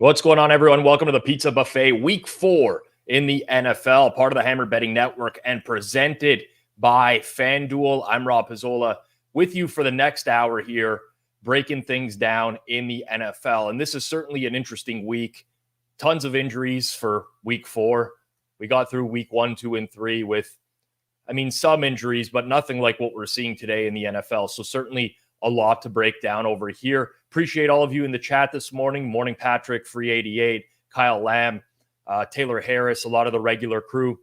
What's going on, everyone? Welcome to the Pizza Buffet, week 4 in the NFL, part of the Hammer Betting Network and presented by Fanduel. I'm Rob Pizzola with you for the next hour here, breaking things down in the NFL. And this is certainly an interesting week. Tons of injuries for week 4. We got through week 1, 2, and 3 with, some injuries, but nothing like what we're seeing today in the NFL. So certainly a lot to break down over here. Appreciate all of you in the chat this morning. Morning, Patrick, Free 88, Kyle Lamb, Taylor Harris, a lot of the regular crew.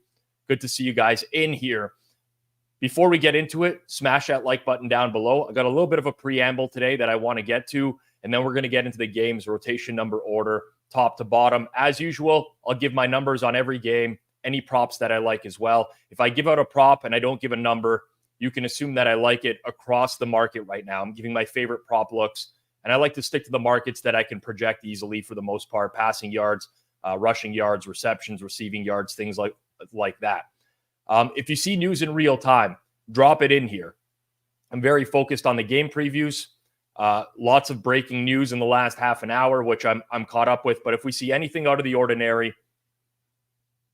Good to see you guys in here. Before we get into it, smash that like button down below. I got a little bit of a preamble today that I want to get to, and then we're going to get into the game's rotation number order, top to bottom. As usual, I'll give my numbers on every game, any props that I like as well. If I give out a prop and I don't give a number, you can assume that I like it across the market right now. I'm giving my favorite prop looks, and I like to stick to the markets that I can project easily for the most part: passing yards, rushing yards, receptions, receiving yards, things like that. If you see news in real time, drop it in here. I'm very focused on the game previews. Lots of breaking news in the last half an hour, which I'm caught up with. But if we see anything out of the ordinary,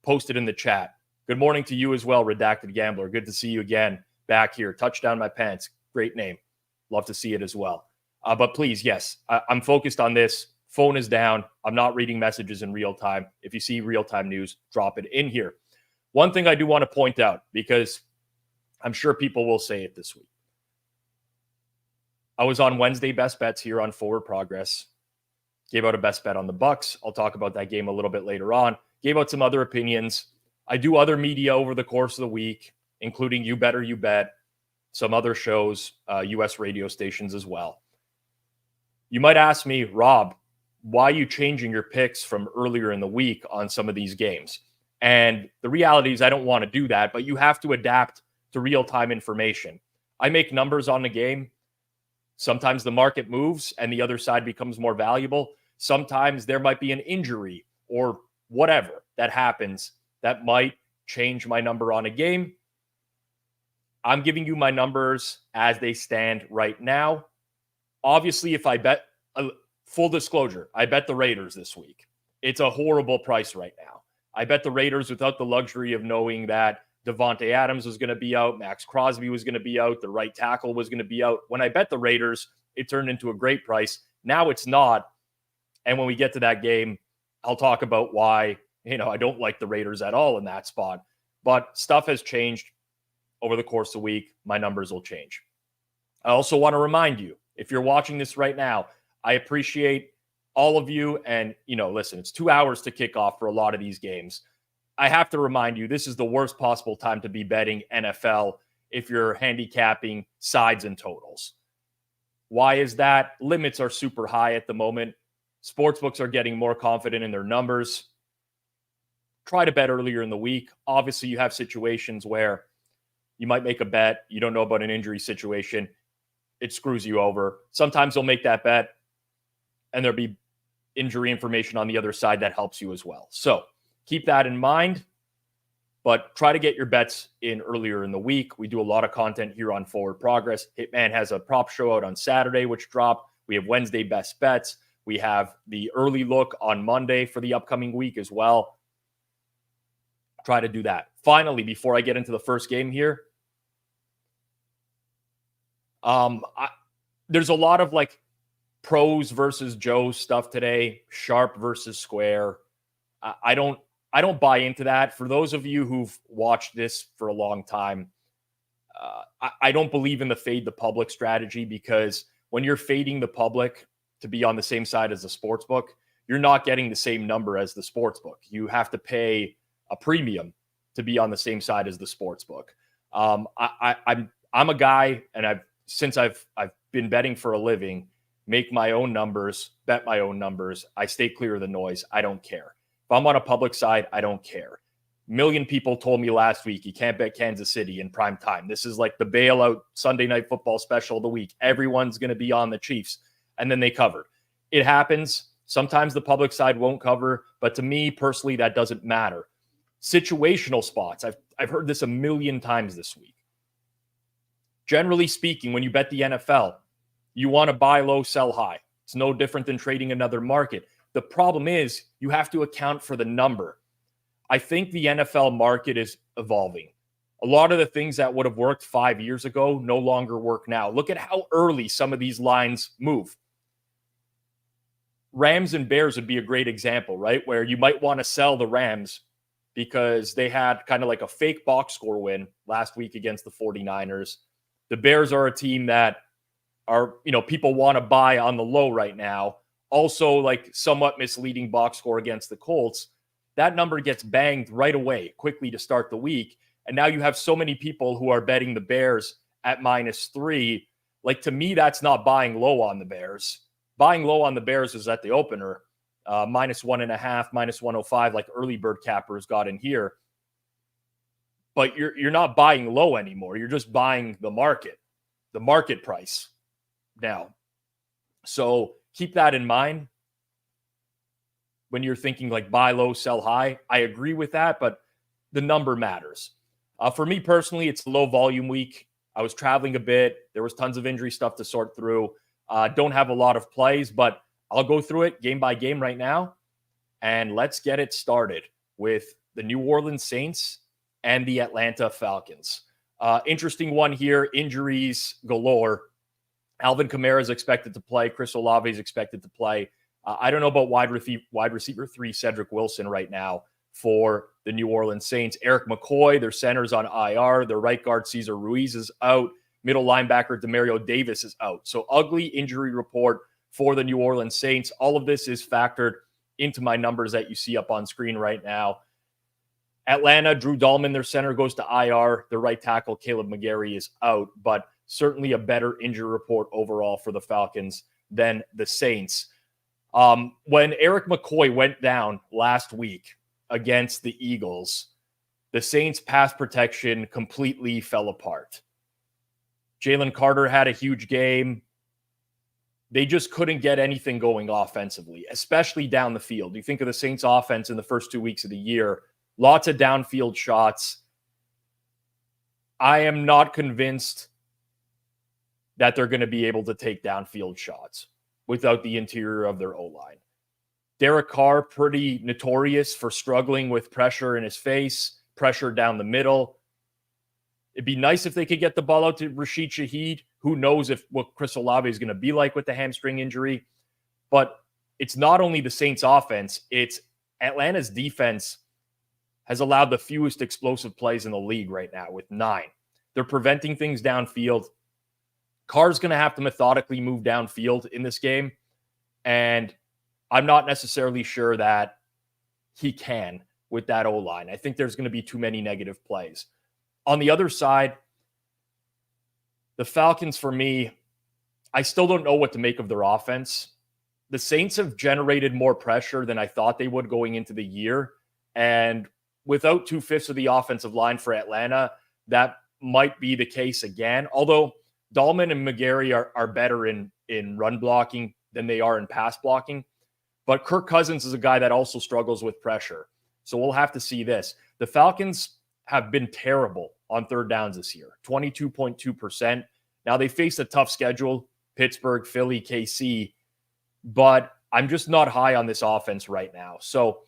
post it in the chat. Good morning to you as well, Redacted Gambler. Good to see you again back here. Touchdown my pants. Great name. Love to see it as well. But please, yes, I'm focused on this. Phone is down. I'm not reading messages in real time. If you see real-time news, drop it in here. One thing I do want to point out, because I'm sure people will say it this week. I was on Wednesday Best Bets here on Forward Progress. Gave out a best bet on the Bucks. I'll talk about that game a little bit later on. Gave out some other opinions. I do other media over the course of the week, including You Better You Bet, some other shows, U.S. radio stations as well. You might ask me, Rob, why are you changing your picks from earlier in the week on some of these games? And the reality is I don't want to do that, but you have to adapt to real-time information. I make numbers on the game. Sometimes the market moves and the other side becomes more valuable. Sometimes there might be an injury or whatever that happens that might change my number on a game. I'm giving you my numbers as they stand right now. Obviously, if I bet, full disclosure, I bet the Raiders this week. It's a horrible price right now. I bet the Raiders without the luxury of knowing that Devontae Adams was going to be out, Max Crosby was going to be out, the right tackle was going to be out. When I bet the Raiders, it turned into a great price. Now it's not. And when we get to that game, I'll talk about why, I don't like the Raiders at all in that spot. But stuff has changed over the course of the week. My numbers will change. I also want to remind you, if you're watching this right now, I appreciate all of you. And, listen, it's 2 hours to kick off for a lot of these games. I have to remind you, this is the worst possible time to be betting NFL if you're handicapping sides and totals. Why is that? Limits are super high at the moment. Sportsbooks are getting more confident in their numbers. Try to bet earlier in the week. Obviously, you have situations where you might make a bet. You don't know about an injury situation. It screws you over. Sometimes they'll make that bet and there'll be injury information on the other side that helps you as well. So keep that in mind, but try to get your bets in earlier in the week. We do a lot of content here on Forward Progress. Hitman has a prop show out on Saturday, which dropped. We have Wednesday Best Bets. We have the early look on Monday for the upcoming week as well. Try to do that. Finally, before I get into the first game here, there's a lot of pros versus Joes stuff today, sharp versus square. I don't buy into that. For those of you who've watched this for a long time, I don't believe in the fade the public strategy, because when you're fading the public to be on the same side as the sportsbook, you're not getting the same number as the sportsbook. You have to pay a premium to be on the same side as the sportsbook. I'm a guy, and since I've been betting for a living, make my own numbers, bet my own numbers. I stay clear of the noise. I don't care. If I'm on a public side, I don't care. A million people told me last week, you can't bet Kansas City in prime time. This is like the bailout Sunday night football special of the week. Everyone's going to be on the Chiefs. And then they covered. It happens. Sometimes the public side won't cover. But to me personally, that doesn't matter. Situational spots. I've heard this a million times this week. Generally speaking, when you bet the NFL, you want to buy low, sell high. It's no different than trading another market. The problem is you have to account for the number. I think the NFL market is evolving. A lot of the things that would have worked 5 years ago no longer work now. Look at how early some of these lines move. Rams and Bears would be a great example, right? Where you might want to sell the Rams because they had kind of like a fake box score win last week against the 49ers. The Bears are a team that are, people want to buy on the low right now. Also, like somewhat misleading box score against the Colts. That number gets banged right away, quickly to start the week. And now you have so many people who are betting the Bears at -3. Like, to me, that's not buying low on the Bears. Buying low on the Bears is at the opener, -1.5, -105, like early bird cappers got in here. But you're not buying low anymore. You're just buying the market price now. So keep that in mind when you're thinking like buy low, sell high. I agree with that, but the number matters. For me personally, it's a low volume week. I was traveling a bit. There was tons of injury stuff to sort through. Don't have a lot of plays, but I'll go through it game by game right now. And let's get it started with the New Orleans Saints and the Atlanta Falcons. Interesting one here. Injuries galore. Alvin Kamara is expected to play. Chris Olave is expected to play. I don't know about wide receiver 3, Cedric Wilson, right now for the New Orleans Saints. Eric McCoy, their center's on IR. Their right guard, Cesar Ruiz, is out. Middle linebacker, Demario Davis, is out. So ugly injury report for the New Orleans Saints. All of this is factored into my numbers that you see up on screen right now. Atlanta, Drew Dahlman, their center, goes to IR. Their right tackle, Caleb McGarry, is out. But certainly a better injury report overall for the Falcons than the Saints. When Eric McCoy went down last week against the Eagles, the Saints' pass protection completely fell apart. Jalen Carter had a huge game. They just couldn't get anything going offensively, especially down the field. You think of the Saints' offense in the first 2 weeks of the year, lots of downfield shots. I am not convinced that they're going to be able to take downfield shots without the interior of their O-line. Derek Carr, pretty notorious for struggling with pressure in his face, pressure down the middle. It'd be nice if they could get the ball out to Rashid Shaheed. Who knows what Chris Olave is going to be like with the hamstring injury. But it's not only the Saints offense, it's Atlanta's defense has allowed the fewest explosive plays in the league right now with 9. They're preventing things downfield. Carr's going to have to methodically move downfield in this game. And I'm not necessarily sure that he can with that O-line. I think there's going to be too many negative plays. On the other side, the Falcons, for me, I still don't know what to make of their offense. The Saints have generated more pressure than I thought they would going into the year. And without 2/5 of the offensive line for Atlanta, that might be the case again. Although Dahlman and McGarry are better in run blocking than they are in pass blocking. But Kirk Cousins is a guy that also struggles with pressure. So we'll have to see this. The Falcons have been terrible on third downs this year, 22.2%. Now, they faced a tough schedule, Pittsburgh, Philly, KC, but I'm just not high on this offense right now. So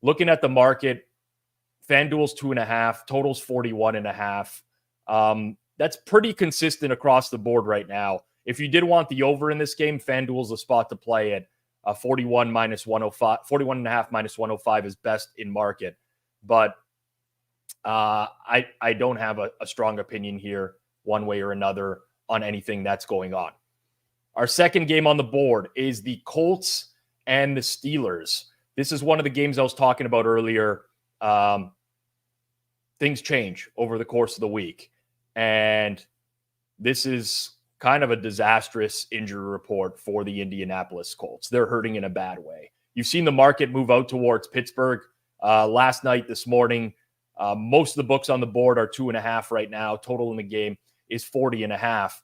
looking at the market, FanDuel's 2.5, total's 41.5. That's pretty consistent across the board right now. If you did want the over in this game, FanDuel's the spot to play at 41 -105, 41.5 -105 is best in market. But I don't have a strong opinion here one way or another on anything that's going on. Our second game on the board is the Colts and the Steelers. This is one of the games I was talking about earlier. Things change over the course of the week. And this is kind of a disastrous injury report for the Indianapolis Colts. They're hurting in a bad way. You've seen the market move out towards Pittsburgh last night, this morning. Most of the books on the board are 2.5 right now. Total in the game is 40.5.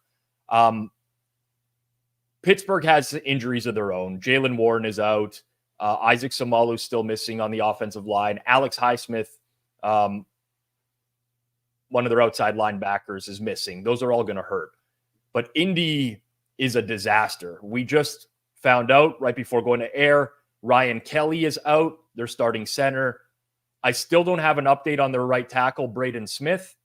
Pittsburgh has injuries of their own. Jalen Warren is out. Isaac Samalu is still missing on the offensive line. Alex Highsmith, one of their outside linebackers, is missing. Those are all going to hurt. But Indy is a disaster. We just found out right before going to air Ryan Kelly is out. They're starting center. I still don't have an update on their right tackle, Braden Smith.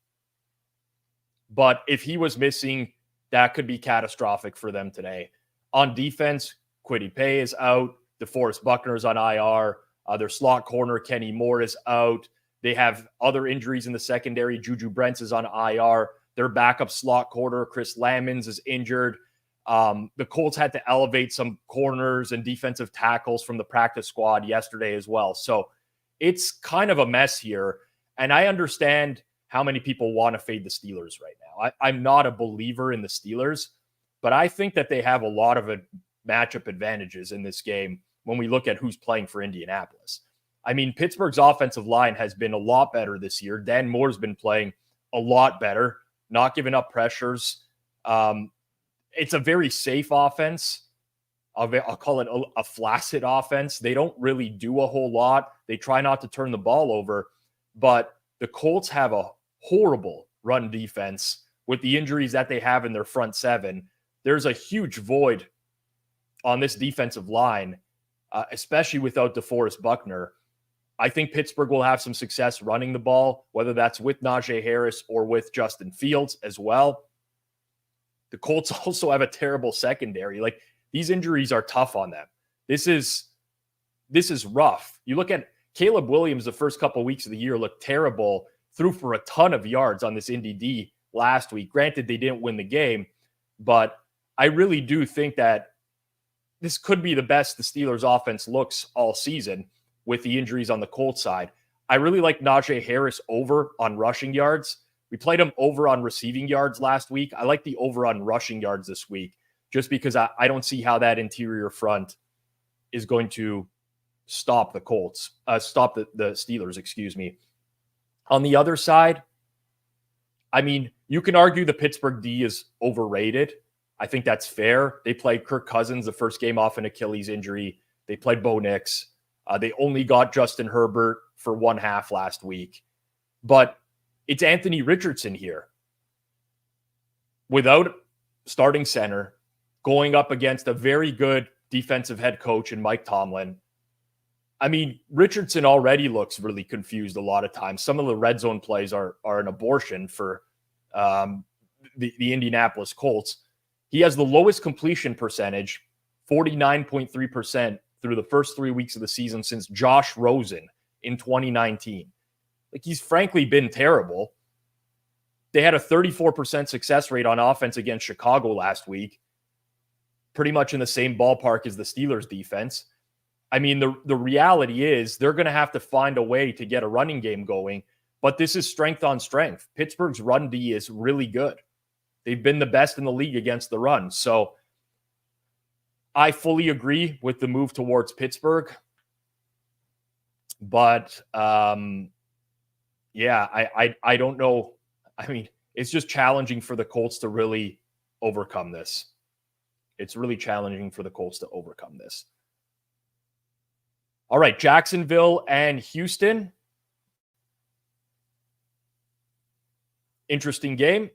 But if he was missing, that could be catastrophic for them today. On defense, Kwity Paye is out. DeForest Buckner is on IR. Their slot corner, Kenny Moore, is out. They have other injuries in the secondary. Juju Brents is on IR. Their backup slot corner, Chris Lamons, is injured. The Colts had to elevate some corners and defensive tackles from the practice squad yesterday as well. So it's kind of a mess here. And I understand how many people want to fade the Steelers right now. I'm not a believer in the Steelers, but I think that they have a lot of matchup advantages in this game when we look at who's playing for Indianapolis. I mean, Pittsburgh's offensive line has been a lot better this year. Dan Moore's been playing a lot better, not giving up pressures. It's a very safe offense. I'll call it a flaccid offense. They don't really do a whole lot. They try not to turn the ball over, but the Colts have a horrible run defense with the injuries that they have in their front seven. There's a huge void on this defensive line, especially without DeForest Buckner. I think Pittsburgh will have some success running the ball, whether that's with Najee Harris or with Justin Fields as well. The Colts also have a terrible secondary. Like, these injuries are tough on them. This is rough. You look at Caleb Williams, the first couple of weeks of the year looked terrible, threw for a ton of yards on this Indy D last week. Granted, they didn't win the game, but I really do think that this could be the best the Steelers offense looks all season with the injuries on the Colts side. I really like Najee Harris over on rushing yards. We played him over on receiving yards last week. I like the over on rushing yards this week, just because I don't see how that interior front is going to stop the Colts, stop the Steelers, excuse me. On the other side, I mean, you can argue the Pittsburgh D is overrated. I think that's fair. They played Kirk Cousins the first game off an Achilles injury. They played Bo Nix. They only got Justin Herbert for one half last week. But it's Anthony Richardson here without starting center, going up against a very good defensive head coach in Mike Tomlin. I mean, Richardson already looks really confused a lot of times. Some of the red zone plays are an abortion for the Indianapolis Colts. He has the lowest completion percentage, 49.3% through the first 3 weeks of the season since Josh Rosen in 2019. Like, he's frankly been terrible. They had a 34% success rate on offense against Chicago last week, pretty much in the same ballpark as the Steelers defense. I mean, the reality is they're going to have to find a way to get a running game going, but this is strength on strength. Pittsburgh's run D is really good. They've been the best in the league against the run. So I fully agree with the move towards Pittsburgh. But I don't know. I mean, it's just challenging for the Colts to really overcome this. It's really challenging for the Colts to overcome this. All right, Jacksonville and Houston. Interesting game.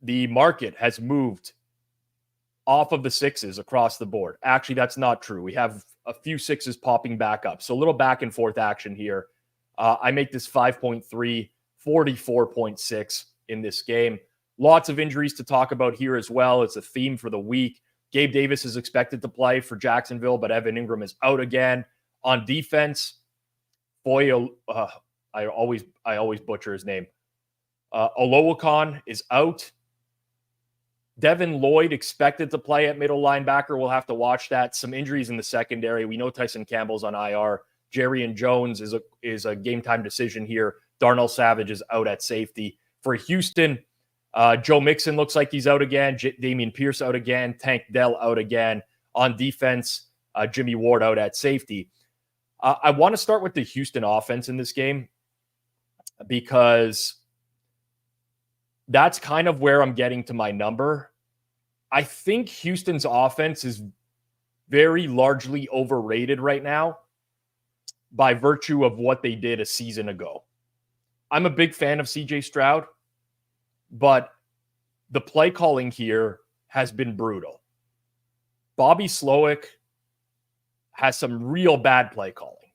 The market has moved off of the sixes across the board. Actually, that's not true. We have a few sixes popping back up. So a little back and forth action here. I make this 5.3, 44.6 in this game. Lots of injuries to talk about here as well. It's a theme for the week. Gabe Davis is expected to play for Jacksonville, but Evan Ingram is out again. On defense, I always butcher his name. Olowokon is out. Devin Lloyd expected to play at middle linebacker. We'll have to watch that. Some injuries in the secondary. We know Tyson Campbell's on IR. Jarian Jones is a game time decision here. Darnell Savage is out at safety. For Houston, Joe Mixon looks like he's out again. Dameon Pierce out again. Tank Dell out again. On defense, Jimmy Ward out at safety. I want to start with the Houston offense in this game because that's kind of where I'm getting to my number. I think Houston's offense is very largely overrated right now by virtue of what they did a season ago. I'm a big fan of CJ Stroud, but the play calling here has been brutal. Bobby Slowick has some real bad play calling,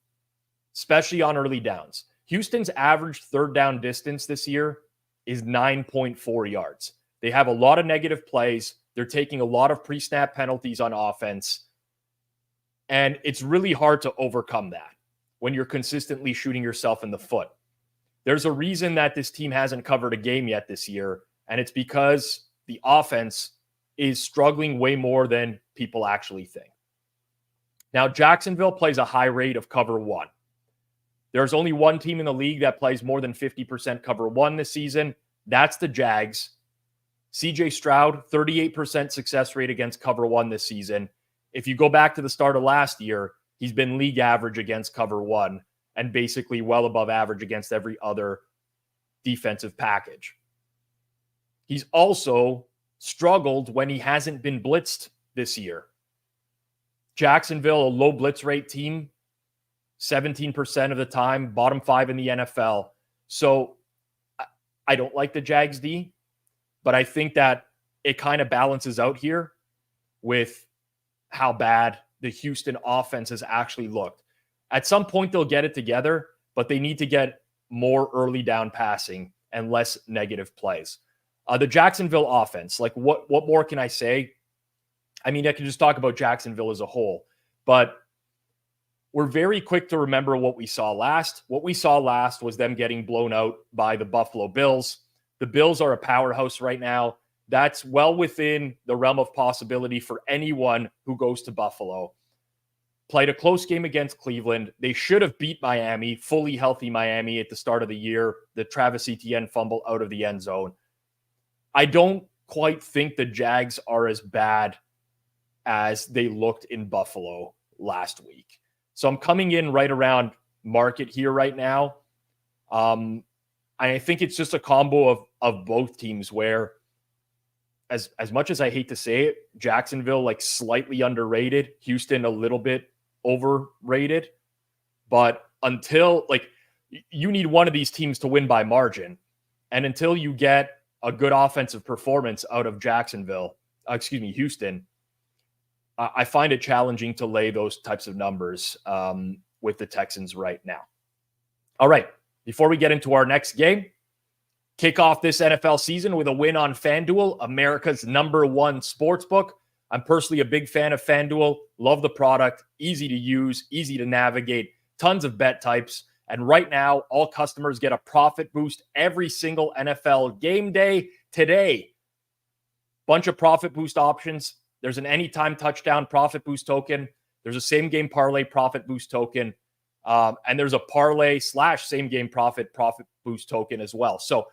especially on early downs. Houston's average third down distance this year is 9.4 yards. They have a lot of negative plays. They're taking a lot of pre-snap penalties on offense. And it's really hard to overcome that when you're consistently shooting yourself in the foot. There's a reason that this team hasn't covered a game yet this year, and it's because the offense is struggling way more than people actually think. Now, Jacksonville plays a high rate of cover one. There's only one team in the league that plays more than 50% cover one this season. That's the Jags. CJ Stroud, 38% success rate against cover one this season. If you go back to the start of last year, he's been league average against cover one and basically well above average against every other defensive package. He's also struggled when he hasn't been blitzed this year. Jacksonville, a low blitz rate team, 17% of the time, bottom 5 in the NFL. So I don't like the Jags D, but I think that it kind of balances out here with how bad the Houston offense has actually looked. At some point, they'll get it together, but they need to get more early down passing and less negative plays. The Jacksonville offense, like what more can I say? I mean, I can just talk about Jacksonville as a whole, but we're very quick to remember what we saw last. What we saw last was them getting blown out by the Buffalo Bills. The Bills are a powerhouse right now. That's well within the realm of possibility for anyone who goes to Buffalo. Played a close game against Cleveland. They should have beat Miami, fully healthy Miami at the start of the year. The Travis Etienne fumble out of the end zone. I don't quite think the Jags are as bad as they looked in Buffalo last week. So I'm coming in right around market here right now. I think it's just a combo of both teams where, as much as I hate to say it, Jacksonville like slightly underrated, Houston a little bit overrated. But until like you need one of these teams to win by margin, and until you get a good offensive performance out of Houston, I find it challenging to lay those types of numbers with the Texans right now. All right, before we get into our next game, kick off this NFL season with a win on Fanduel, America's #1 sportsbook. I'm personally a big fan of Fanduel. Love the product. Easy to use, easy to navigate, tons of bet types. And right now, all customers get a profit boost every single NFL game day today. Bunch of profit boost options. There's an anytime touchdown profit boost token. There's a same game parlay profit boost token. And there's a parlay / same game profit boost token as well. So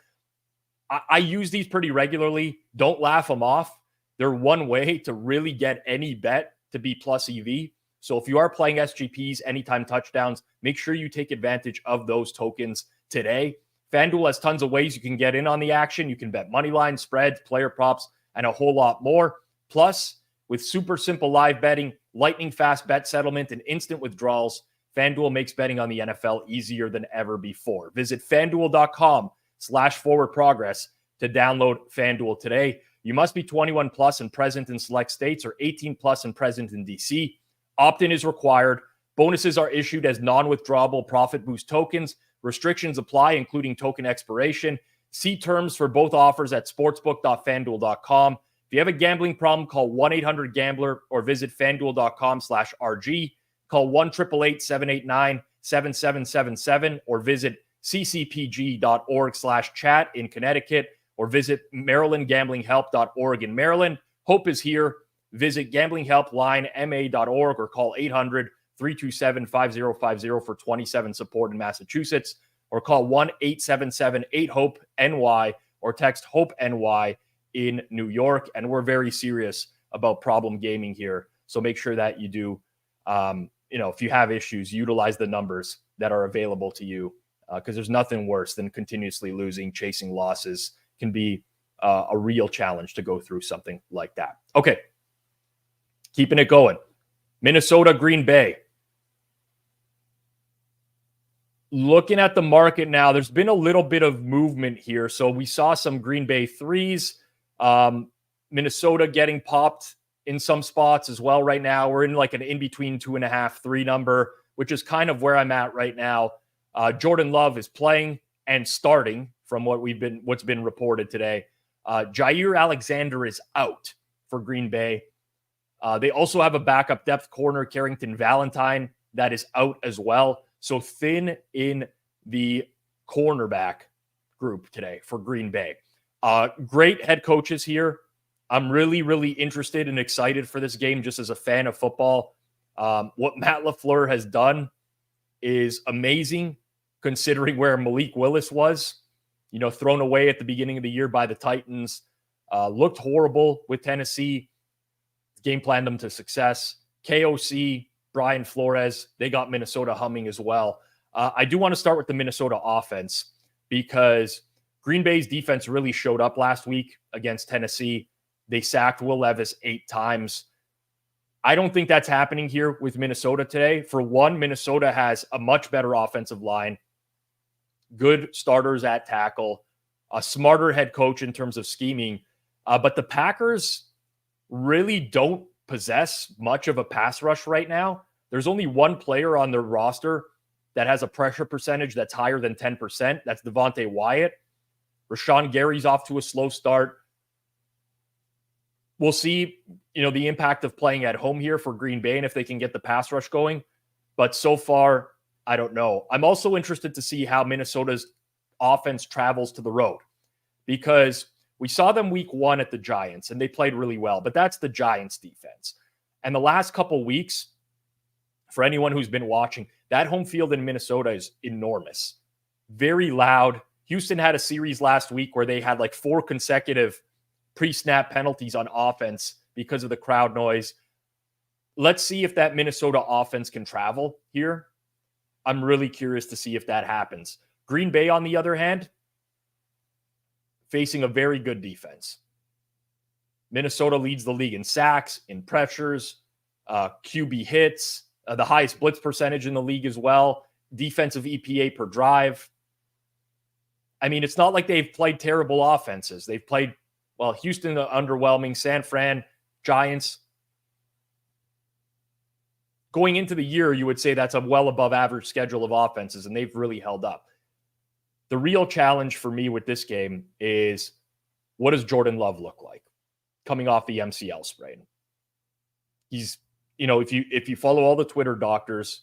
I use these pretty regularly. Don't laugh them off. They're one way to really get any bet to be plus EV. So if you are playing SGPs, anytime touchdowns, make sure you take advantage of those tokens today. FanDuel has tons of ways you can get in on the action. You can bet money line, spreads, player props, and a whole lot more. Plus, with super simple live betting, lightning fast bet settlement, and instant withdrawals, FanDuel makes betting on the NFL easier than ever before. Visit FanDuel.com/forwardprogress to download FanDuel today. You must be 21 plus and present in select states or 18 plus and present in DC. Opt-in is required. Bonuses are issued as non-withdrawable profit boost tokens. Restrictions apply, including token expiration. See terms for both offers at sportsbook.fanduel.com. If you have a gambling problem, call 1-800-GAMBLER or visit fanduel.com/RG. Call 1-888-789-7777 or visit ccpg.org/chat in Connecticut or visit marylandgamblinghelp.org in Maryland. Hope is here. Visit gamblinghelplinema.org or call 800-327-5050 for 27 support in Massachusetts, or call 1-877-8-HOPE-NY or text HOPE-NY in New York. And we're very serious about problem gaming here. So make sure that you do, if you have issues, utilize the numbers that are available to you, because there's nothing worse than continuously losing. Chasing losses can be a real challenge to go through something like that. Okay. Keeping it going. Minnesota, Green Bay. Looking at the market now, there's been a little bit of movement here. So we saw some Green Bay threes. Minnesota getting popped in some spots as well right now. We're in like an in-between 2.5, 3 number, which is kind of where I'm at right now. Jordan Love is playing and starting from what's been reported today. Jair Alexander is out for Green Bay. They also have a backup depth corner, Carrington Valentine, that is out as well. So thin in the cornerback group today for Green Bay. Great head coaches here. I'm really, really interested and excited for this game just as a fan of football. What Matt LaFleur has done is amazing considering where Malik Willis was, thrown away at the beginning of the year by the Titans, looked horrible with Tennessee, game planned them to success. KOC, Brian Flores, they got Minnesota humming as well. I do want to start with the Minnesota offense because Green Bay's defense really showed up last week against Tennessee. They sacked Will Levis 8 times. I don't think that's happening here with Minnesota today. For one, Minnesota has a much better offensive line, good starters at tackle, a smarter head coach in terms of scheming. But the Packers really don't possess much of a pass rush right now. There's only one player on their roster that has a pressure percentage that's higher than 10%. That's Devontae Wyatt. Rashawn Gary's off to a slow start. We'll see, the impact of playing at home here for Green Bay and if they can get the pass rush going. But so far, I don't know. I'm also interested to see how Minnesota's offense travels to the road because we saw them week 1 at the Giants and they played really well, but that's the Giants defense. And the last couple weeks, for anyone who's been watching, that home field in Minnesota is enormous. Very loud. Houston had a series last week where they had like 4 consecutive pre-snap penalties on offense because of the crowd noise. Let's see if that Minnesota offense can travel here. I'm really curious to see if that happens. Green Bay, on the other hand, facing a very good defense. Minnesota leads the league in sacks, in pressures, QB hits, the highest blitz percentage in the league as well, defensive EPA per drive. I mean, it's not like they've played terrible offenses. They've played, Houston, underwhelming, San Fran, Giants. Going into the year, you would say that's a well above average schedule of offenses, and they've really held up. The real challenge for me with this game is, what does Jordan Love look like coming off the MCL sprain? He's, if you follow all the Twitter doctors,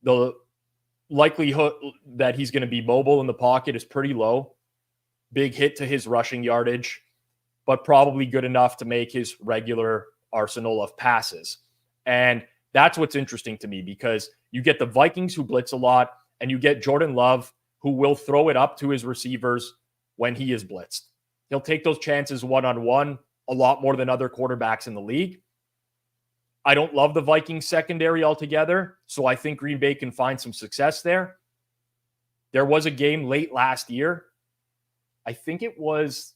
the likelihood that he's going to be mobile in the pocket is pretty low. Big hit to his rushing yardage, but probably good enough to make his regular arsenal of passes. And that's what's interesting to me because you get the Vikings who blitz a lot and you get Jordan Love who will throw it up to his receivers when he is blitzed. He'll take those chances one-on-one a lot more than other quarterbacks in the league. I don't love the Vikings secondary altogether, so I think Green Bay can find some success there. There was a game late last year. I think it was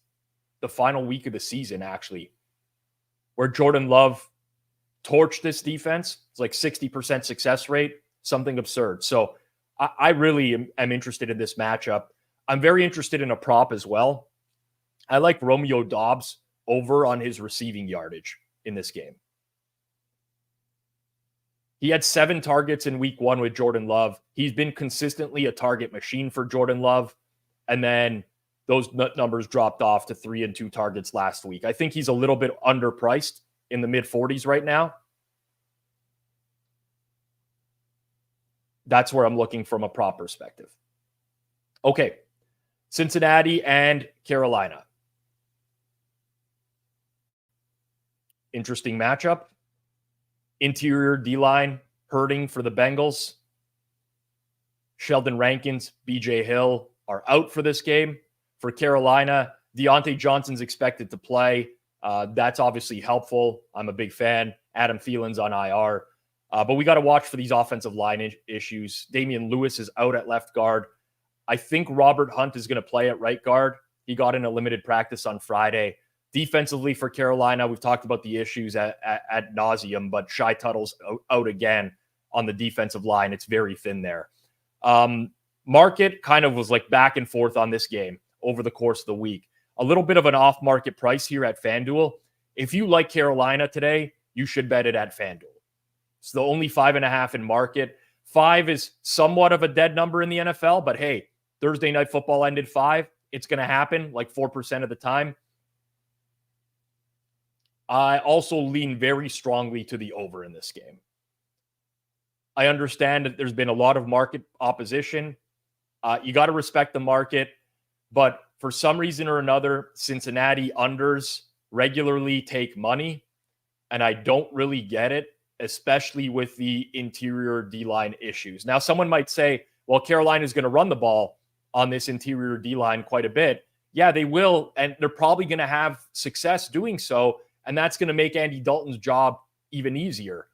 the final week of the season, actually, where Jordan Love torched this defense. It's like 60% success rate, something absurd. So I really am interested in this matchup. I'm very interested in a prop as well. I like Romeo Doubs over on his receiving yardage in this game. He had 7 targets in week 1 with Jordan Love. He's been consistently a target machine for Jordan Love. And then those numbers dropped off to 3 and 2 targets last week. I think he's a little bit underpriced in the mid-40s right now. That's where I'm looking from a prop perspective. Okay, Cincinnati and Carolina. Interesting matchup. Interior D-line hurting for the Bengals. Sheldon Rankins, BJ Hill are out for this game. For Carolina, Deontay Johnson's expected to play. That's obviously helpful. I'm a big fan. Adam Thielen's on IR. But we got to watch for these offensive line issues. Damian Lewis is out at left guard. I think Robert Hunt is going to play at right guard. He got in a limited practice on Friday. Defensively for Carolina, we've talked about the issues at nauseum, but Shai Tuttle's out again on the defensive line. It's very thin there. Market kind of was like back and forth on this game over the course of the week. A little bit of an off-market price here at Fanduel. If you like Carolina today, you should bet it at Fanduel. It's the only 5.5 in market. 5 is somewhat of a dead number in the NFL, but hey, Thursday Night Football ended 5. It's going to happen like 4% of the time. I also lean very strongly to the over in this game. I understand that there's been a lot of market opposition. You got to respect the market, but for some reason or another, Cincinnati unders regularly take money, and I don't really get it, especially with the interior D-line issues. Now, someone might say, well, Carolina is going to run the ball on this interior D-line quite a bit. Yeah, they will, and they're probably going to have success doing so, and that's going to make Andy Dalton's job even easier.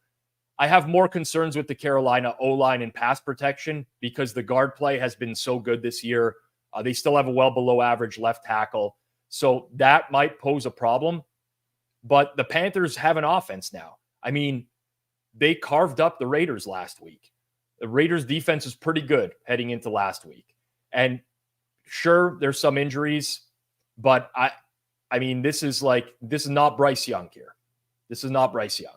I have more concerns with the Carolina O-line and pass protection because the guard play has been so good this year. They still have a well below average left tackle, so that might pose a problem. But the Panthers have an offense now. I mean, they carved up the Raiders last week. The Raiders defense is pretty good heading into last week. And sure, there's some injuries, but I mean, this is not Bryce Young here. This is not Bryce Young.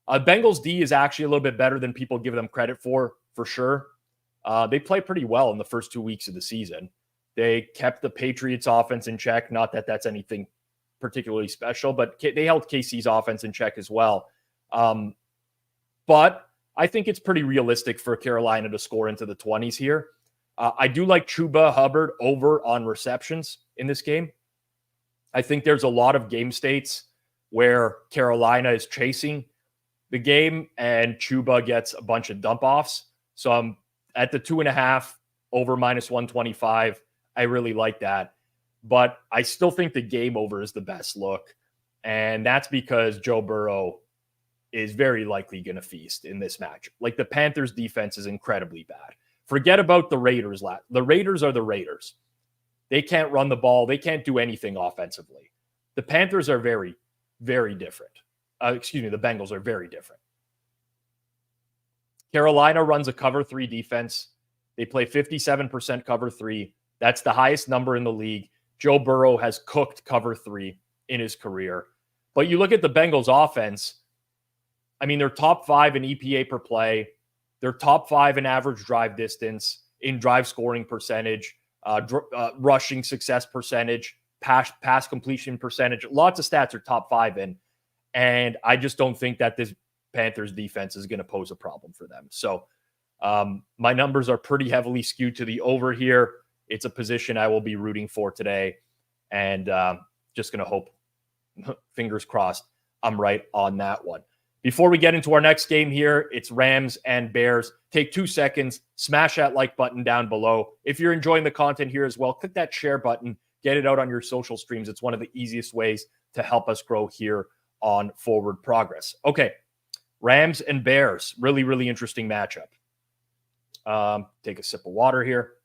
Bengals D is actually a little bit better than people give them credit for sure. They play pretty well in the first 2 weeks of the season. They kept the Patriots offense in check. Not that that's anything particularly special, but they held KC's offense in check as well. But I think it's pretty realistic for Carolina to score into the 20s here. I do like Chuba Hubbard over on receptions in this game. I think there's a lot of game states where Carolina is chasing the game and Chuba gets a bunch of dump offs. So I'm at the 2.5 over -125. I really like that. But I still think the game over is the best look. And that's because Joe Burrow is very likely going to feast in this match. Like, the Panthers defense is incredibly bad. Forget about the Raiders. The Raiders are the Raiders. They can't run the ball. They can't do anything offensively. The Panthers are very, very different. The Bengals are very different. Carolina runs a cover 3 defense. They play 57% cover 3. That's the highest number in the league. Joe Burrow has cooked cover 3 in his career. But you look at the Bengals offense, I mean, they're top 5 in EPA per play. They're top 5 in average drive distance, in drive scoring percentage, rushing success percentage, pass completion percentage. Lots of stats are top 5 in. And I just don't think that this Panthers defense is going to pose a problem for them. So my numbers are pretty heavily skewed to the over here. It's a position I will be rooting for today. And just going to hope, fingers crossed, I'm right on that one. Before we get into our next game here, it's Rams and Bears. Take 2 seconds, smash that like button down below. If you're enjoying the content here as well, click that share button, get it out on your social streams. It's one of the easiest ways to help us grow here on Forward Progress. Okay, Rams and Bears, really, really interesting matchup. Take a sip of water here.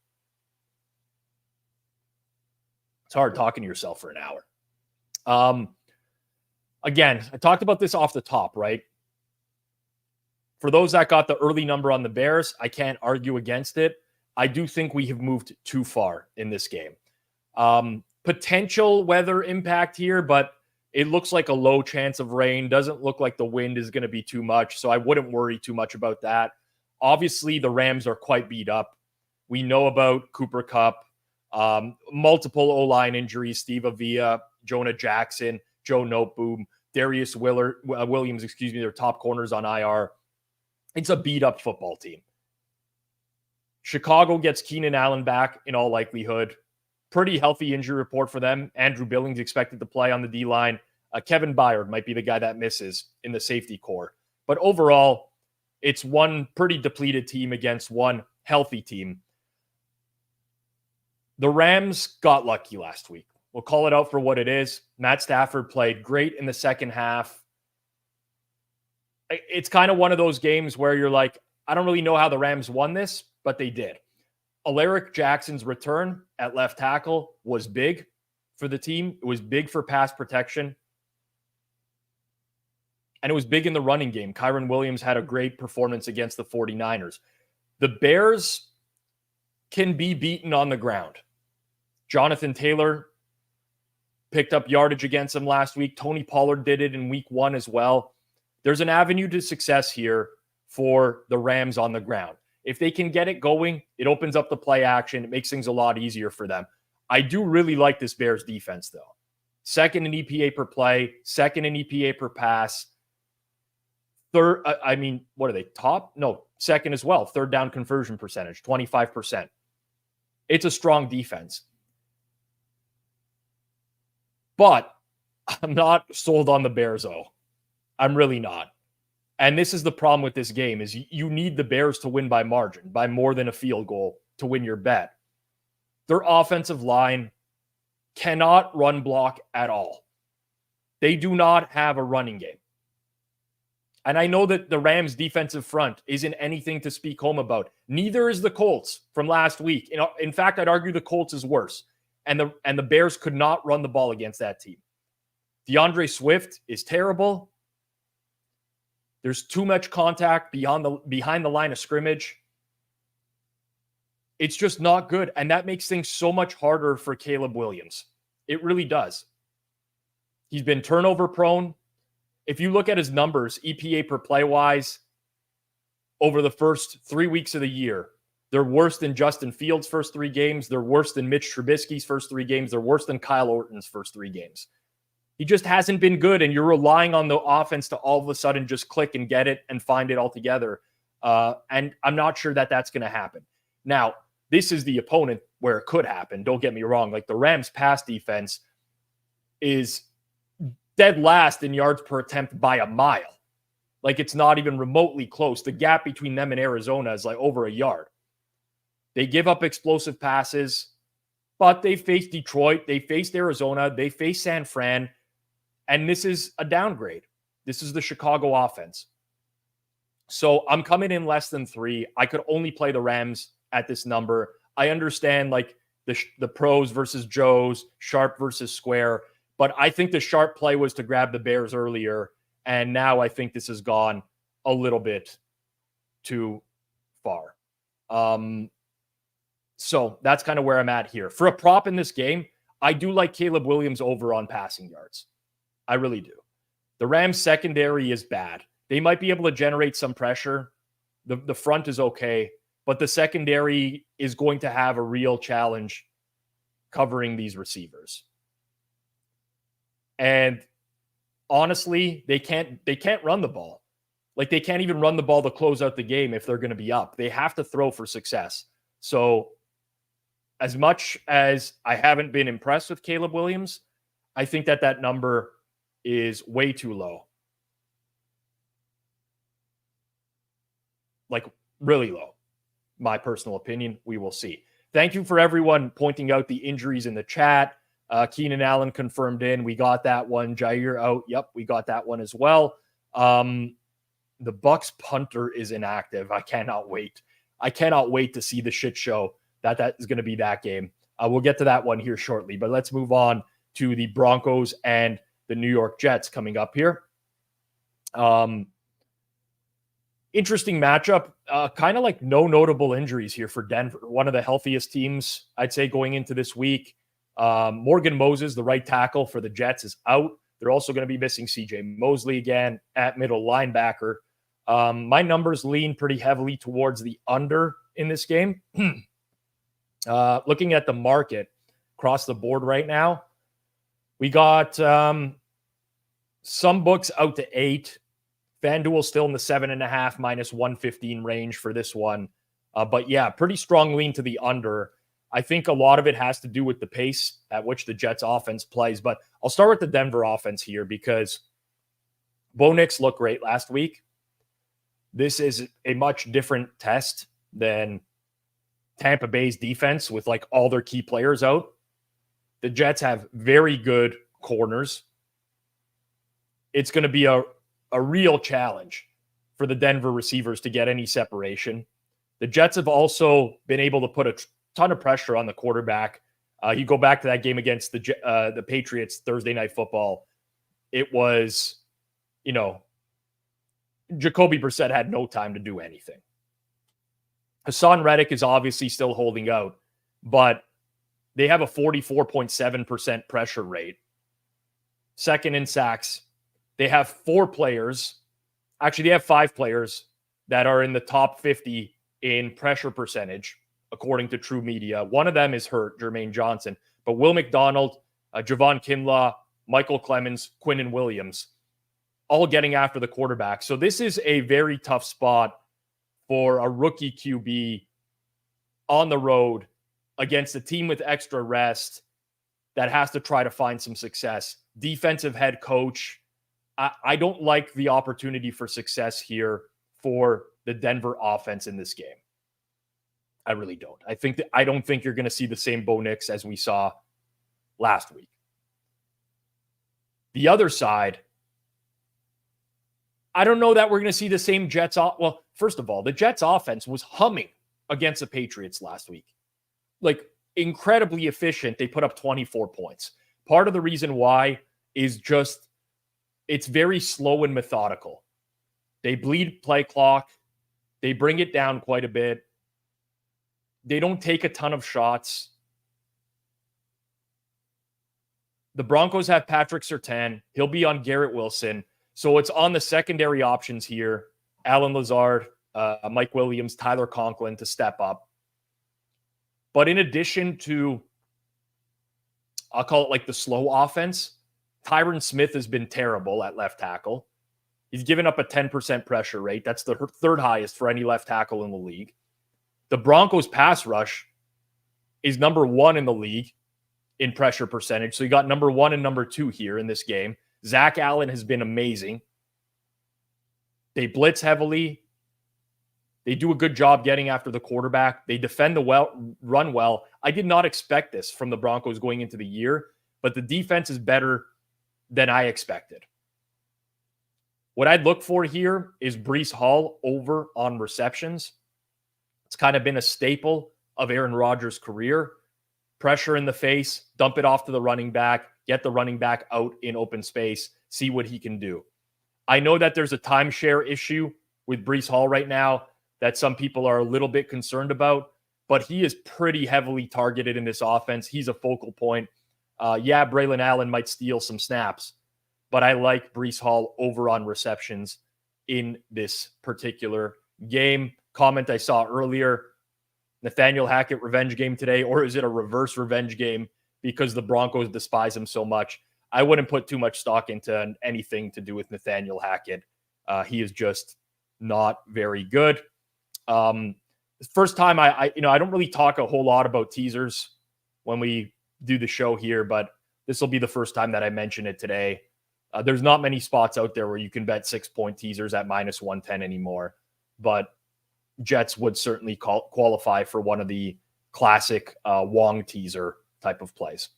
It's hard talking to yourself for an hour. Again, I talked about this off the top, right? For those that got the early number on the Bears, I can't argue against it. I do think we have moved too far in this game. Potential weather impact here, but it looks like a low chance of rain. Doesn't look like the wind is going to be too much, so I wouldn't worry too much about that. Obviously, the Rams are quite beat up. We know about Cooper Kupp, multiple O-line injuries, Steve Avila, Jonah Jackson, Joe Noteboom, Darius Williams, their top corners on IR. It's a beat-up football team. Chicago gets Keenan Allen back in all likelihood. Pretty healthy injury report for them. Andrew Billings expected to play on the D-line. Kevin Byard might be the guy that misses in the safety core. But overall, it's one pretty depleted team against one healthy team. The Rams got lucky last week. We'll call it out for what it is. Matt Stafford played great in the second half. It's kind of one of those games where you're like, I don't really know how the Rams won this, but they did. Alaric Jackson's return at left tackle was big for the team. It was big for pass protection. And it was big in the running game. Kyron Williams had a great performance against the 49ers. The Bears can be beaten on the ground. Jonathan Taylor picked up yardage against them last week. Tony Pollard did it in week 1 as well. There's an avenue to success here for the Rams on the ground. If they can get it going, it opens up the play action. It makes things a lot easier for them. I do really like this Bears defense, though. Second in EPA per play, second in EPA per pass. Third, what are they? Top? No, second as well. Third down conversion percentage, 25%. It's a strong defense. But I'm not sold on the Bears, though. I'm really not. And this is the problem with this game is you need the Bears to win by margin, by more than a field goal to win your bet. Their offensive line cannot run block at all. They do not have a running game. And I know that the Rams' defensive front isn't anything to speak home about. Neither is the Colts from last week. In fact, I'd argue the Colts is worse. And the Bears could not run the ball against that team. DeAndre Swift is terrible. There's too much contact behind the line of scrimmage. It's just not good. And that makes things so much harder for Caleb Williams. It really does. He's been turnover prone. If you look at his numbers, EPA per play wise, over the first 3 weeks of the year, they're worse than Justin Fields' first 3 games. They're worse than Mitch Trubisky's first 3 games. They're worse than Kyle Orton's first 3 games. He just hasn't been good, and you're relying on the offense to all of a sudden just click and get it and find it all together. And I'm not sure that that's going to happen. Now, this is the opponent where it could happen. Don't get me wrong. Like the Rams' pass defense is dead last in yards per attempt by a mile. Like it's not even remotely close. The gap between them and Arizona is like over a yard. They give up explosive passes, but they faced Detroit. They faced Arizona. They faced San Fran. And this is a downgrade. This is the Chicago offense. So I'm coming in less than 3. I could only play the Rams at this number. I understand like the pros versus Joes, sharp versus square. But I think the sharp play was to grab the Bears earlier. And now I think this has gone a little bit too far. So that's kind of where I'm at here. For a prop in this game, I do like Caleb Williams over on passing yards. I really do. The Rams secondary is bad. They might be able to generate some pressure. The front is okay, but the secondary is going to have a real challenge covering these receivers. And honestly, they can't run the ball. Like they can't even run the ball to close out the game if they're going to be up. They have to throw for success. So as much as I haven't been impressed with Caleb Williams, I think that number is way too low. Like really low. My personal opinion. We will see. Thank you for everyone pointing out the injuries in the chat. Keenan Allen confirmed in. We got that one. Jair out. Yep, we got that one as well. The Bucs punter is inactive. I cannot wait. I cannot wait to see the shit show that is going to be that game. We'll get to that one here shortly, but let's move on to the Broncos and the New York Jets coming up here. Interesting matchup. Kind of like no notable injuries here for Denver. One of the healthiest teams, I'd say, going into this week. Morgan Moses, the right tackle for the Jets, is out. They're also going to be missing CJ Mosley again at middle linebacker. My numbers lean pretty heavily towards the under in this game. Looking at the market across the board right now, we got some books out to 8. Fanduel still in the 7.5 minus 115 range for this one. But yeah, pretty strong lean to the under. I think a lot of it has to do with the pace at which the Jets offense plays. But I'll start with the Denver offense here because Bo Nix looked great last week. This is a much different test than Tampa Bay's defense with like all their key players out. The Jets have very good corners. It's going to be a real challenge for the Denver receivers to get any separation. The Jets have also been able to put a ton of pressure on the quarterback. You go back to that game against the Patriots Thursday Night Football. It was, Jacoby Brissett had no time to do anything. Hassan Reddick is obviously still holding out, but they have a 44.7% pressure rate second in sacks. They have 4 players. Actually, they have 5 players that are in the top 50 in pressure percentage, according to True Media. One of them is hurt, Jermaine Johnson. But Will McDonald, Javon Kinlaw, Michael Clemens, Quinnen Williams, all getting after the quarterback. So this is a very tough spot for a rookie QB on the road against a team with extra rest that has to try to find some success. Defensive head coach. I don't like the opportunity for success here for the Denver offense in this game. I really don't. I don't think you're going to see the same Bo Nix as we saw last week. The other side, I don't know that we're going to see the same Jets. Well, first of all, the Jets offense was humming against the Patriots last week. Like, incredibly efficient. They put up 24 points. Part of the reason why is just it's very slow and methodical. They bleed play clock. They bring it down quite a bit. They don't take a ton of shots. The Broncos have Patrick Surtain. He'll be on Garrett Wilson. So it's on the secondary options here. Alan Lazard, Mike Williams, Tyler Conklin to step up. But in addition to, I'll call it like the slow offense, Tyron Smith has been terrible at left tackle. He's given up a 10% pressure rate. That's the third highest for any left tackle in the league. The Broncos pass rush is number 1 in the league in pressure percentage. So you got number 1 and number 2 here in this game. Zach Allen has been amazing. They blitz heavily. They do a good job getting after the quarterback. They defend the run well. I did not expect this from the Broncos going into the year, but the defense is better than I expected. What I'd look for here is Breece Hall over on receptions. It's kind of been a staple of Aaron Rodgers' career. Pressure in the face, dump it off to the running back, get the running back out in open space, see what he can do. I know that there's a timeshare issue with Breece Hall right now that some people are a little bit concerned about, but he is pretty heavily targeted in this offense. He's a focal point. Braylon Allen might steal some snaps, but I like Breece Hall over on receptions in this particular game. Comment I saw earlier, Nathaniel Hackett revenge game today, or is it a reverse revenge game because the Broncos despise him so much? I wouldn't put too much stock into anything to do with Nathaniel Hackett. He is just not very good. First time I don't really talk a whole lot about teasers when we do the show here, but this will be the first time that I mention it today. There's not many spots out there where you can bet 6-point teasers at minus 110 anymore, but Jets would certainly qualify for one of the classic Wong teaser type of plays.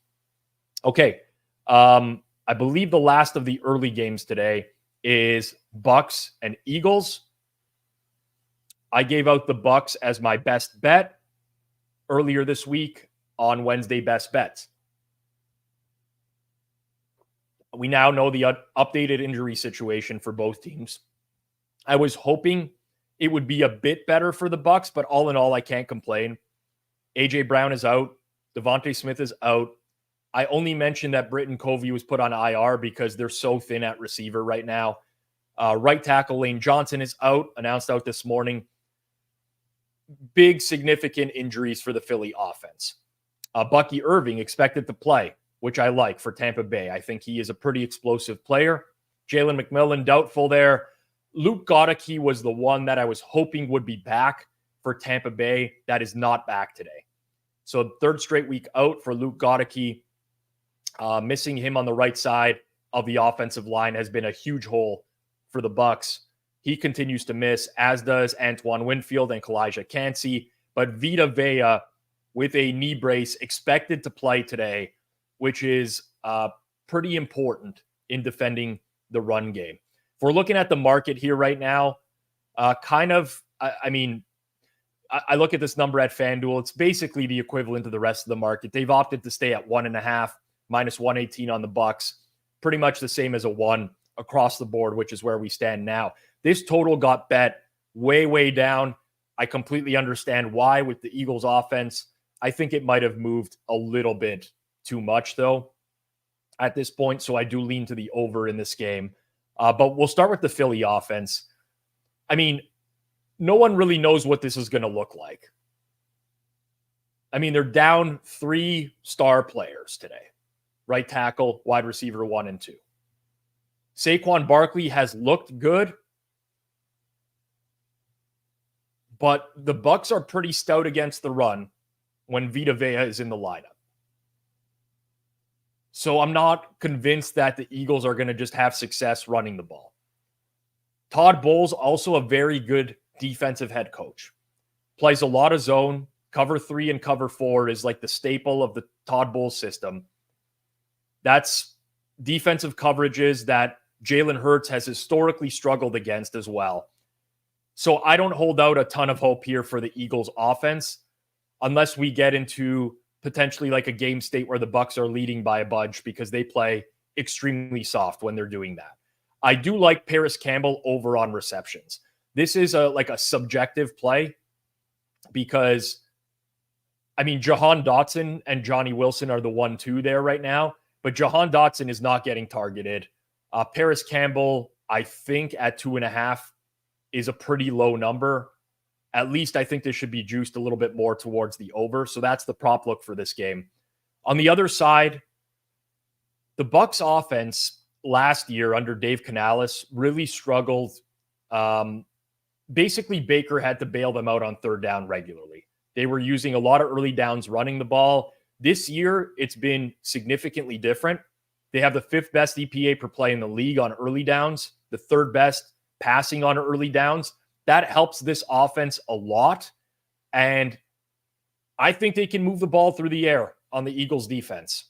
Okay. I believe the last of the early games today is Bucks and Eagles. I gave out the Bucks as my best bet earlier this week on Wednesday Best Bets. We now know the updated injury situation for both teams. I was hoping it would be a bit better for the Bucks, but all in all, I can't complain. AJ Brown is out. Devontae Smith is out. I only mentioned that Britton Covey was put on IR because they're so thin at receiver right now. Right tackle Lane Johnson is out, announced out this morning. Big, significant injuries for the Philly offense. Bucky Irving expected to play, which I like for Tampa Bay. I think he is a pretty explosive player. Jalen McMillan, doubtful there. Luke Goedeke was the one that I was hoping would be back for Tampa Bay. That is not back today. So third straight week out for Luke Goedeke. Missing him on the right side of the offensive line has been a huge hole for the Bucks. He continues to miss, as does Antoine Winfield and Kalijah Kancey. But Vita Vea with a knee brace expected to play today, which is pretty important in defending the run game. If we're looking at the market here right now, I look at this number at FanDuel. It's basically the equivalent of the rest of the market. They've opted to stay at 1.5, minus 118 on the Bucks. Pretty much the same as a 1 across the board, which is where we stand now. This total got bet way, way down. I completely understand why with the Eagles offense. I think it might have moved a little bit too much, though. at this point, so I do lean to the over in this game. But we'll start with the Philly offense. I mean, no one really knows what this is going to look like. I mean, they're down 3 star players today. Right tackle, wide receiver 1 and 2. Saquon Barkley has looked good, but the Bucs are pretty stout against the run when Vita Vea is in the lineup. So I'm not convinced that the Eagles are going to just have success running the ball. Todd Bowles, also a very good defensive head coach. Plays a lot of zone. Cover 3 and cover 4 is like the staple of the Todd Bowles system. That's defensive coverages that Jalen Hurts has historically struggled against as well. So I don't hold out a ton of hope here for the Eagles offense unless we get into potentially like a game state where the Bucs are leading by a bunch because they play extremely soft when they're doing that. I do like Paris Campbell over on receptions. This is a subjective play because, I mean, Jahan Dotson and Johnny Wilson are the 1-2 there right now, but Jahan Dotson is not getting targeted. Paris Campbell, I think at 2.5 is a pretty low number. At least I think this should be juiced a little bit more towards the over. So that's the prop look for this game. On the other side, the Bucs offense last year under Dave Canales really struggled. Basically, Baker had to bail them out on third down regularly. They were using a lot of early downs running the ball. This year, it's been significantly different. They have the 5th best EPA per play in the league on early downs, the 3rd best passing on early downs. That helps this offense a lot. And I think they can move the ball through the air on the Eagles defense.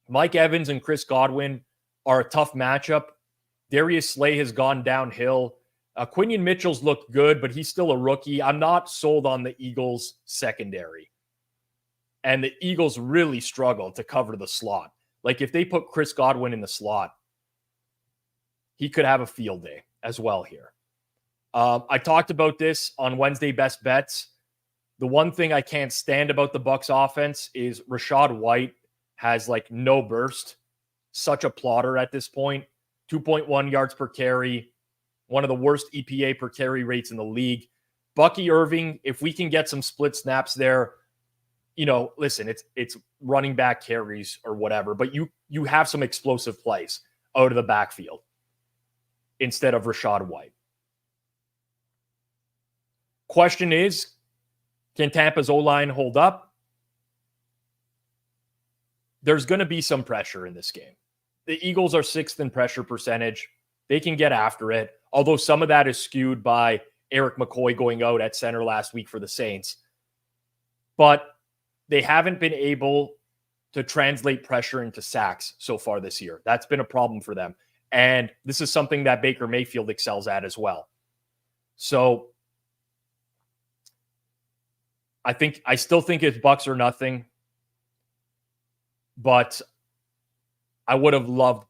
Mike Evans and Chris Godwin are a tough matchup. Darius Slay has gone downhill. Quinion Mitchell's looked good, but he's still a rookie. I'm not sold on the Eagles secondary. And the Eagles really struggle to cover the slot. Like if they put Chris Godwin in the slot, he could have a field day as well here. I talked about this on Wednesday Best Bets. The one thing I can't stand about the Bucs offense is Rachaad White has like no burst. Such a plotter at this point. 2.1 yards per carry. One of the worst EPA per carry rates in the league. Bucky Irving, if we can get some split snaps there, you know, listen, it's running back carries or whatever, but you have some explosive plays out of the backfield instead of Rachaad White. Question is, can Tampa's O-line hold up? There's going to be some pressure in this game. The Eagles are 6th in pressure percentage. They can get after it, although some of that is skewed by Eric McCoy going out at center last week for the Saints. But they haven't been able to translate pressure into sacks so far this year. That's been a problem for them. And this is something that Baker Mayfield excels at as well. So I still think it's Bucs or nothing, but I would have loved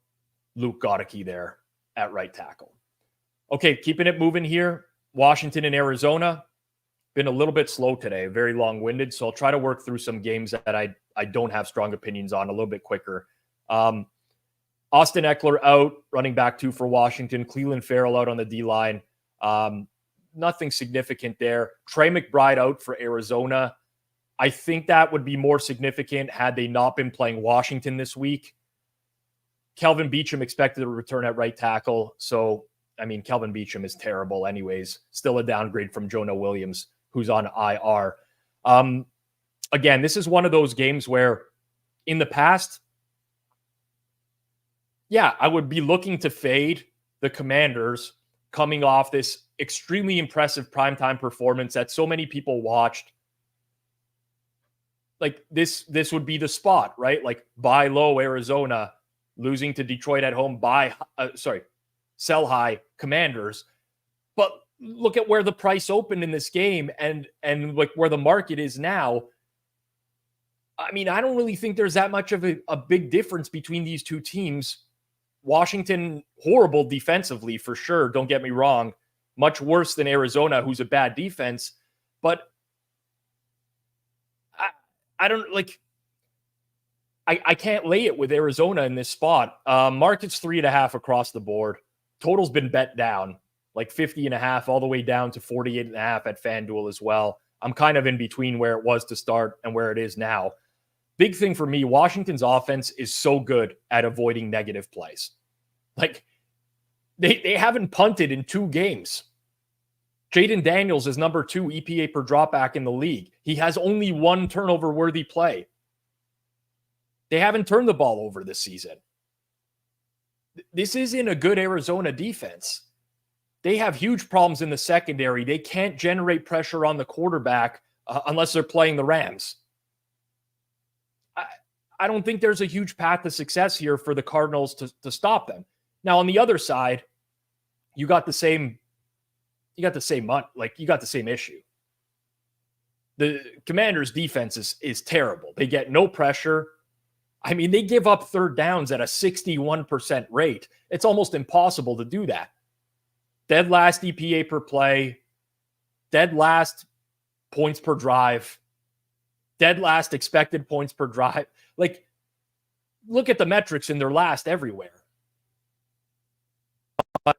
Luke Goedeke there at right tackle. Okay, keeping it moving here. Washington and Arizona. Been a little bit slow today, very long-winded, so I'll try to work through some games that I don't have strong opinions on a little bit quicker. Austin Eckler out, running back 2 for Washington. Cleveland Farrell out on the D-line. Nothing significant there. Trey McBride out for Arizona. I think that would be more significant had they not been playing Washington this week. Kelvin Beachum expected to return at right tackle. So, I mean, Kelvin Beachum is terrible anyways. Still a downgrade from Jonah Williams, who's on IR. Again, this is one of those games where in the past, yeah, I would be looking to fade the Commanders coming off this extremely impressive primetime performance that so many people watched. Like this would be the spot, right? Like buy low Arizona, losing to Detroit at home, sell high Commanders. But look at where the price opened in this game and like where the market is now. I mean, I don't really think there's that much of a big difference between these two teams. Washington, horrible defensively for sure. Don't get me wrong. Much worse than Arizona, who's a bad defense. But I I can't lay it with Arizona in this spot. Market's 3.5 across the board. Total's been bet down, like 50.5 all the way down to 48.5 at Fanduel as well. I'm kind of in between where it was to start and where it is now. Big thing for me, Washington's offense is so good at avoiding negative plays. Like, they haven't punted in 2 games. Jaden Daniels is number 2 EPA per dropback in the league. He has only 1 turnover-worthy play. They haven't turned the ball over this season. This isn't a good Arizona defense. They have huge problems in the secondary. They can't generate pressure on the quarterback unless they're playing the Rams. I don't think there's a huge path to success here for the Cardinals to stop them. Now, on the other side, you got the same issue. The Commanders' defense is terrible. They get no pressure. I mean, they give up third downs at a 61% rate. It's almost impossible to do that. Dead last EPA per play, dead last points per drive, dead last expected points per drive. Like, look at the metrics in their last everywhere. But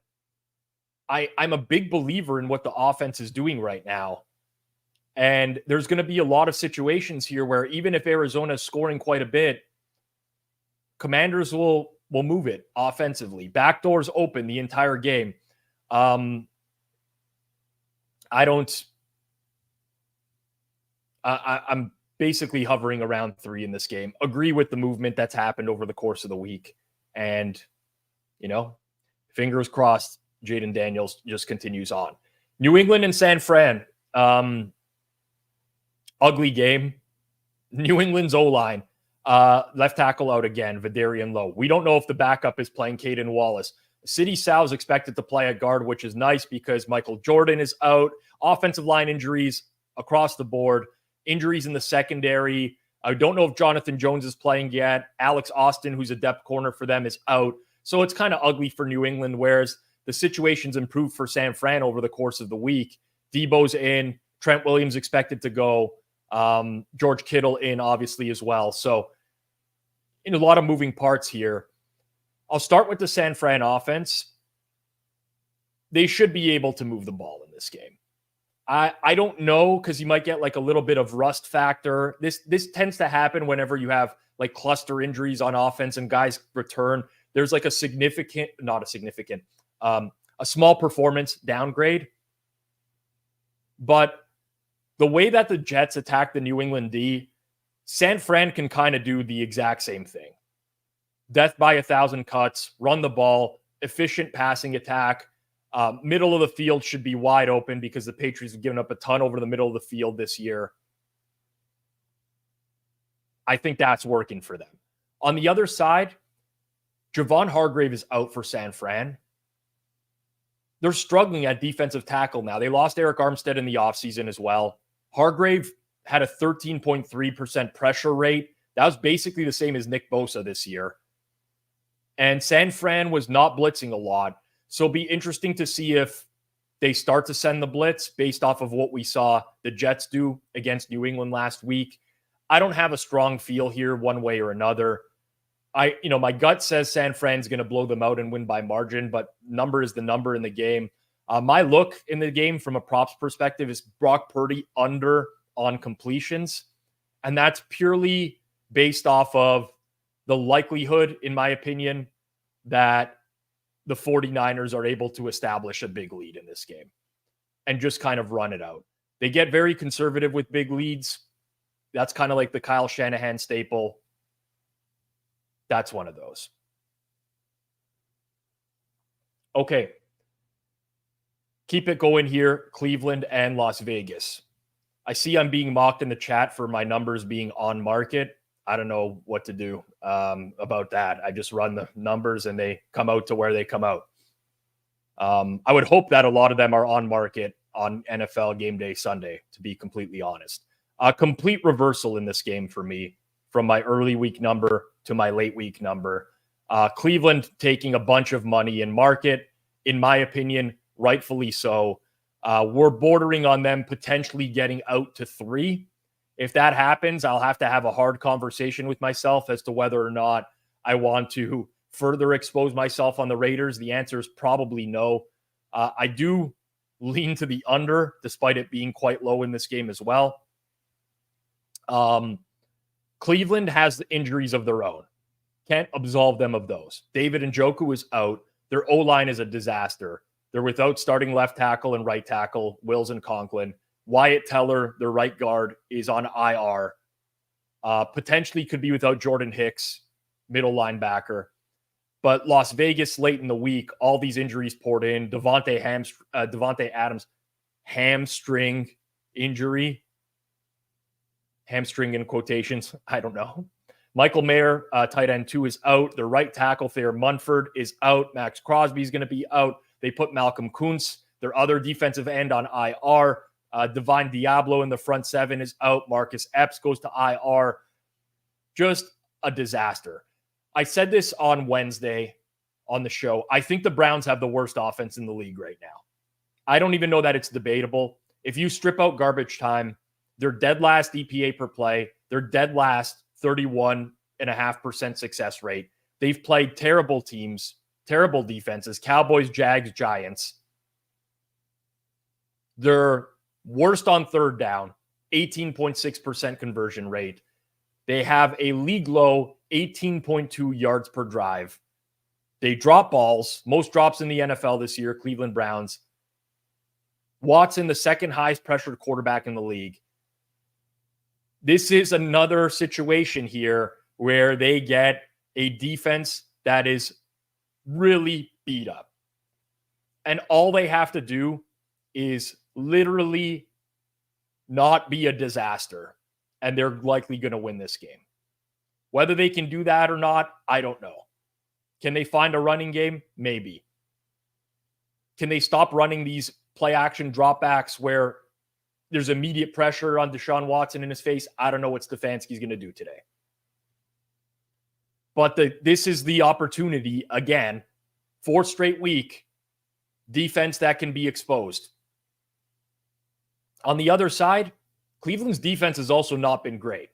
I'm a big believer in what the offense is doing right now. And there's going to be a lot of situations here where even if Arizona is scoring quite a bit, Commanders will move it offensively. Backdoors open the entire game. I'm basically hovering around 3 in this game. Agree with the movement that's happened over the course of the week. And, fingers crossed, Jaden Daniels just continues on. New England and San Fran. Ugly game. New England's O-line. Left tackle out again, Vidarian Lowe. We don't know if the backup is playing Caden Wallace. City Sal is expected to play at guard, which is nice because Michael Jordan is out. Offensive line injuries across the board. Injuries in the secondary. I don't know if Jonathan Jones is playing yet. Alex Austin, who's a depth corner for them, is out. So it's kind of ugly for New England, whereas the situation's improved for San Fran over the course of the week. Debo's in. Trent Williams expected to go. George Kittle in, obviously, as well. So, in a lot of moving parts here. I'll start with the San Fran offense. They should be able to move the ball in this game. I don't know, because you might get like a little bit of rust factor. This tends to happen whenever you have like cluster injuries on offense and guys return. There's like a small performance downgrade. But the way that the Jets attack the New England D, San Fran can kind of do the exact same thing. Death by 1,000 cuts, run the ball, efficient passing attack. Middle of the field should be wide open because the Patriots have given up a ton over the middle of the field this year. I think that's working for them. On the other side, Javon Hargrave is out for San Fran. They're struggling at defensive tackle now. They lost Eric Armstead in the offseason as well. Hargrave had a 13.3% pressure rate. That was basically the same as Nick Bosa this year. And San Fran was not blitzing a lot. So it'll be interesting to see if they start to send the blitz based off of what we saw the Jets do against New England last week. I don't have a strong feel here one way or another. My gut says San Fran's going to blow them out and win by margin, but number is the number in the game. My look in the game from a props perspective is Brock Purdy under on completions. And that's purely based off of the likelihood, in my opinion, that the 49ers are able to establish a big lead in this game and just kind of run it out. They get very conservative with big leads. That's kind of like the Kyle Shanahan staple. That's one of those. Okay. Keep it going here. Cleveland and Las Vegas. I see I'm being mocked in the chat for my numbers being on market. I don't know what to do about that. I just run the numbers and they come out to where they come out. I would hope that a lot of them are on market on NFL Game Day Sunday, to be completely honest. A complete reversal in this game for me from my early week number to my late week number. Cleveland taking a bunch of money in market, in my opinion, rightfully so. We're bordering on them potentially getting out to 3. If that happens, I'll have to have a hard conversation with myself as to whether or not I want to further expose myself on the Raiders. The answer is probably no. I do lean to the under, despite it being quite low in this game as well. Cleveland has injuries of their own. Can't absolve them of those. David Njoku is out. Their O-line is a disaster. They're without starting left tackle and right tackle, Wills and Conklin. Wyatt Teller, their right guard, is on IR. Potentially could be without Jordan Hicks, middle linebacker. But Las Vegas late in the week, all these injuries poured in. Devontae Adams, hamstring injury. Hamstring in quotations. I don't know. Michael Mayer, tight end 2, is out. Their right tackle, Thayer Munford, is out. Max Crosby is going to be out. They put Malcolm Kuntz, their other defensive end, on IR. Divine Diablo in the front 7 is out. Marcus Epps goes to IR. Just a disaster. I said this on Wednesday on the show. I think the Browns have the worst offense in the league right now. I don't even know that it's debatable. If you strip out garbage time, they're dead last EPA per play. They're dead last 31.5% success rate. They've played terrible teams, terrible defenses, Cowboys, Jags, Giants. They're worst on third down, 18.6% conversion rate. They have a league low 18.2 yards per drive. They drop balls, most drops in the NFL this year, Cleveland Browns. Watson, the second highest pressured quarterback in the league. This is another situation here where they get a defense that is really beat up. And all they have to do is literally not be a disaster, and they're likely going to win this game. Whether they can do that or not, I don't know. Can they find a running game? Maybe. Can they stop running these play action dropbacks where there's immediate pressure on Deshaun Watson in his face? I don't know what Stefanski's going to do today. But this is the opportunity, again, 4th straight week, defense that can be exposed. On the other side, Cleveland's defense has also not been great.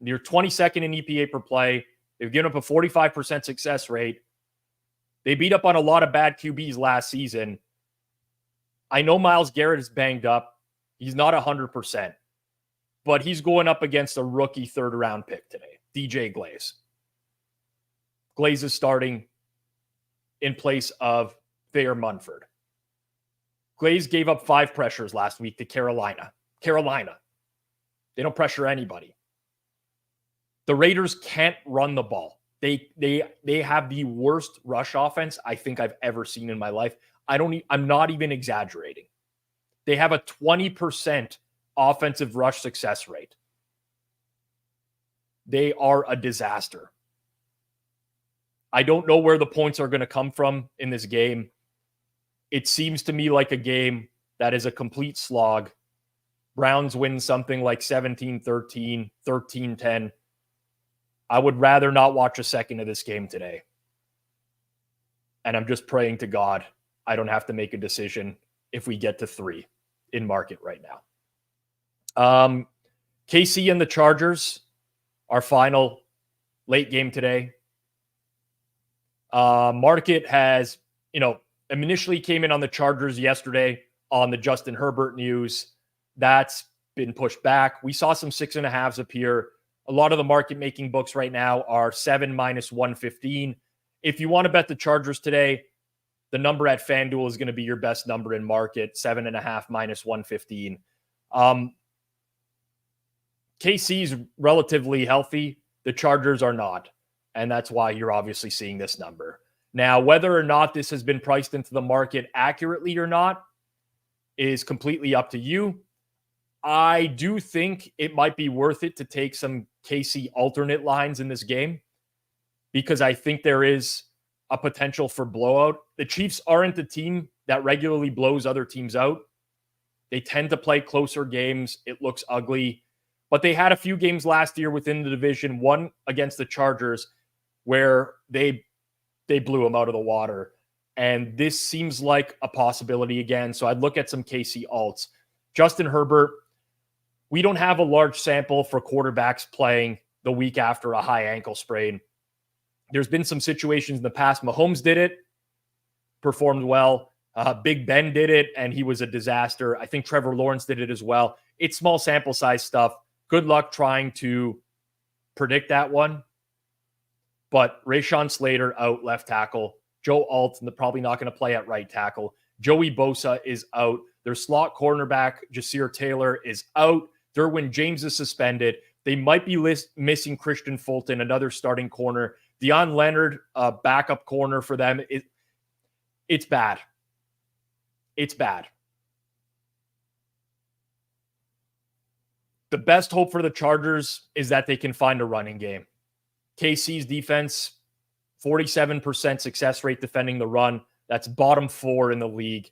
They're 22nd in EPA per play. They've given up a 45% success rate. They beat up on a lot of bad QBs last season. I know Myles Garrett is banged up. He's not 100%. But he's going up against a rookie 3rd-round pick today, DJ Glaze. Glaze is starting in place of Thayer Munford. Glaze gave up 5 pressures last week to Carolina. They don't pressure anybody. The Raiders can't run the ball. They have the worst rush offense I think I've ever seen in my life. I'm not even exaggerating. They have a 20% offensive rush success rate. They are a disaster. I don't know where the points are going to come from in this game. It seems to me like a game that is a complete slog. Browns win something like 17-13, 13-10. I would rather not watch a second of this game today. And I'm just praying to God I don't have to make a decision if we get to 3 in market right now. KC and the Chargers, our final late game today. Market has, initially came in on the Chargers yesterday on the Justin Herbert news. That's been pushed back. We saw some 6.5s appear. A lot of the market-making books right now are 7 minus 115. If you want to bet the Chargers today, the number at Fanduel is going to be your best number in market, 7.5 minus 115. KC's relatively healthy. The Chargers are not. And that's why you're obviously seeing this number. Now, whether or not this has been priced into the market accurately or not is completely up to you. I do think it might be worth it to take some KC alternate lines in this game because I think there is a potential for blowout. The Chiefs aren't a team that regularly blows other teams out. They tend to play closer games. It looks ugly. But they had a few games last year within the division, one against the Chargers, where they blew them out of the water. And this seems like a possibility again. So I'd look at some KC alts. Justin Herbert, we don't have a large sample for quarterbacks playing the week after a high ankle sprain. There's been some situations in the past. Mahomes did it, performed well. Big Ben did it, and he was a disaster. I think Trevor Lawrence did it as well. It's small sample size stuff. Good luck trying to predict that one. But Rashawn Slater out left tackle. Joe Alt, probably not going to play at right tackle. Joey Bosa is out. Their slot cornerback, Jasir Taylor, is out. Derwin James is suspended. They might be missing Christian Fulton, another starting corner. Deion Leonard, backup corner for them. It's bad. It's bad. The best hope for the Chargers is that they can find a running game. KC's defense, 47% success rate defending the run. That's bottom 4 in the league.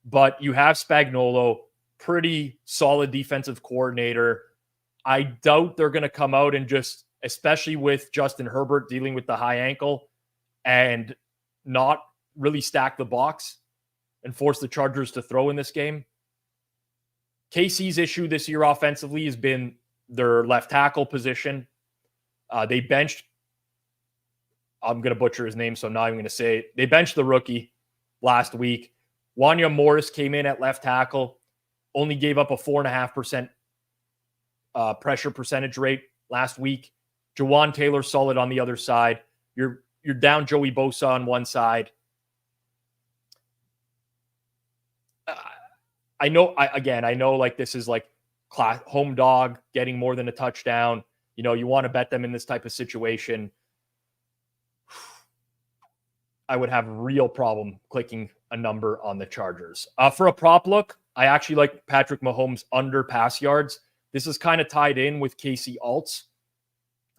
But you have Spagnuolo, pretty solid defensive coordinator. I doubt they're going to come out and just, especially with Justin Herbert dealing with the high ankle, and not really stack the box and force the Chargers to throw in this game. KC's issue this year offensively has been their left tackle position. They benched, I'm going to butcher his name, so I'm not even going to say it. They benched the rookie last week. Wanya Morris came in at left tackle, only gave up a 4.5% pressure percentage rate last week. Jawan Taylor solid on the other side. You're down Joey Bosa on one side. I know like this is like home dog getting more than a touchdown. You want to bet them in this type of situation. I would have a real problem clicking a number on the Chargers. For a prop look, I actually like Patrick Mahomes under pass yards. This is kind of tied in with KC alts,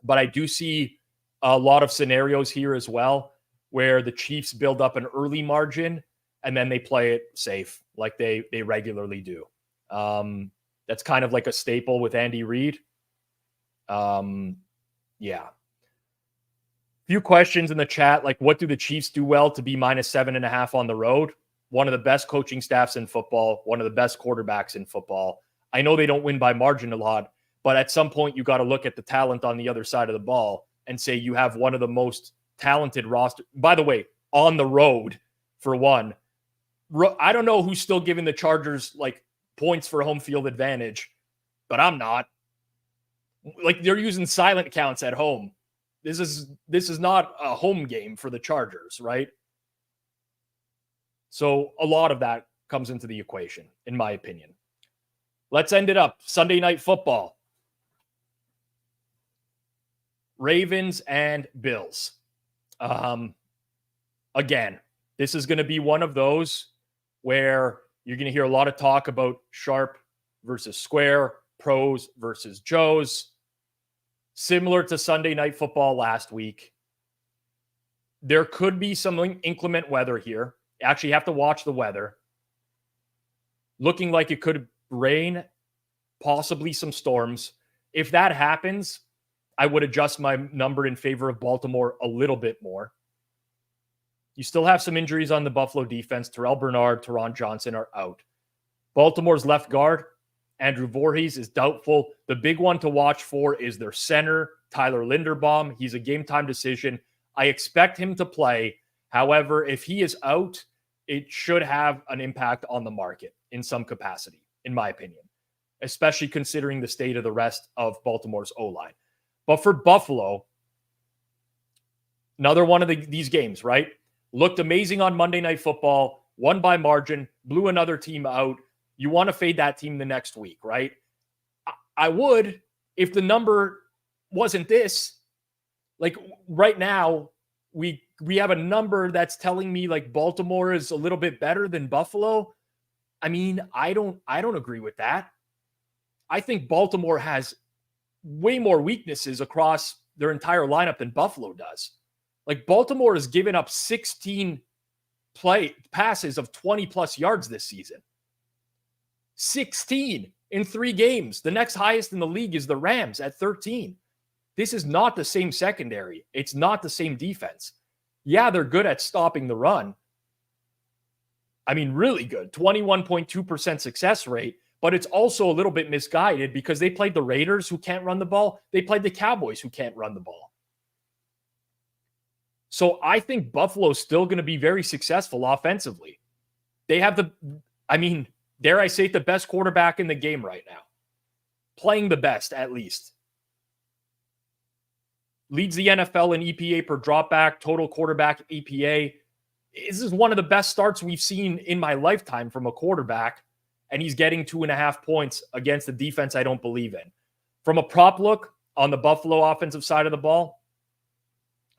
but I do see a lot of scenarios here as well where the Chiefs build up an early margin and then they play it safe like they regularly do. That's kind of like a staple with Andy Reid. Yeah. Few questions in the chat, like what do the Chiefs do well to be -7.5 on the road? One of the best coaching staffs in football, one of the best quarterbacks in football. I know they don't win by margin a lot, but at some point you got to look at the talent on the other side of the ball and say you have one of the most talented roster. By the way, on the road, for one, I don't know who's still giving the Chargers like points for home field advantage, but I'm not. Like they're using silent counts at home. This is not a home game for the Chargers, right? So a lot of that comes into the equation, in my opinion. Let's end it up. Sunday Night Football. Ravens and Bills. Again, this is going to be one of those where you're going to hear a lot of talk about sharp versus square, pros versus Joes. Similar to Sunday Night Football last week. There could be some inclement weather here. You actually have to watch the weather. Looking like it could rain, possibly some storms. If that happens, I would adjust my number in favor of Baltimore a little bit more. You still have some injuries on the Buffalo defense. Terrell Bernard, Teron Johnson are out. Baltimore's left guard, Andrew Voorhees, is doubtful. The big one to watch for is their center, Tyler Linderbaum. He's a game-time decision. I expect him to play. However, if he is out, it should have an impact on the market in some capacity, in my opinion, especially considering the state of the rest of Baltimore's O-line. But for Buffalo, another one of these games, right? Looked amazing on Monday Night Football, won by margin, blew another team out. You want to fade that team the next week, right? I would if the number wasn't this. Like right now, we have a number that's telling me like Baltimore is a little bit better than Buffalo. I mean, I don't agree with that. I think Baltimore has way more weaknesses across their entire lineup than Buffalo does. Like Baltimore has given up 16 passes of 20 plus yards this season. 16 in 3 games. The next highest in the league is the Rams at 13. This is not the same secondary. It's not the same defense. Yeah, they're good at stopping the run. I mean, really good. 21.2% success rate. but it's also a little bit misguided because they played the Raiders who can't run the ball. They played the Cowboys who can't run the ball. So I think Buffalo's still going to be very successful offensively. They have dare I say it, the best quarterback in the game right now. Playing the best, at least. Leads the NFL in EPA per dropback, total quarterback EPA. This is one of the best starts we've seen in my lifetime from a quarterback, and he's getting 2.5 points against a defense I don't believe in. From a prop look on the Buffalo offensive side of the ball,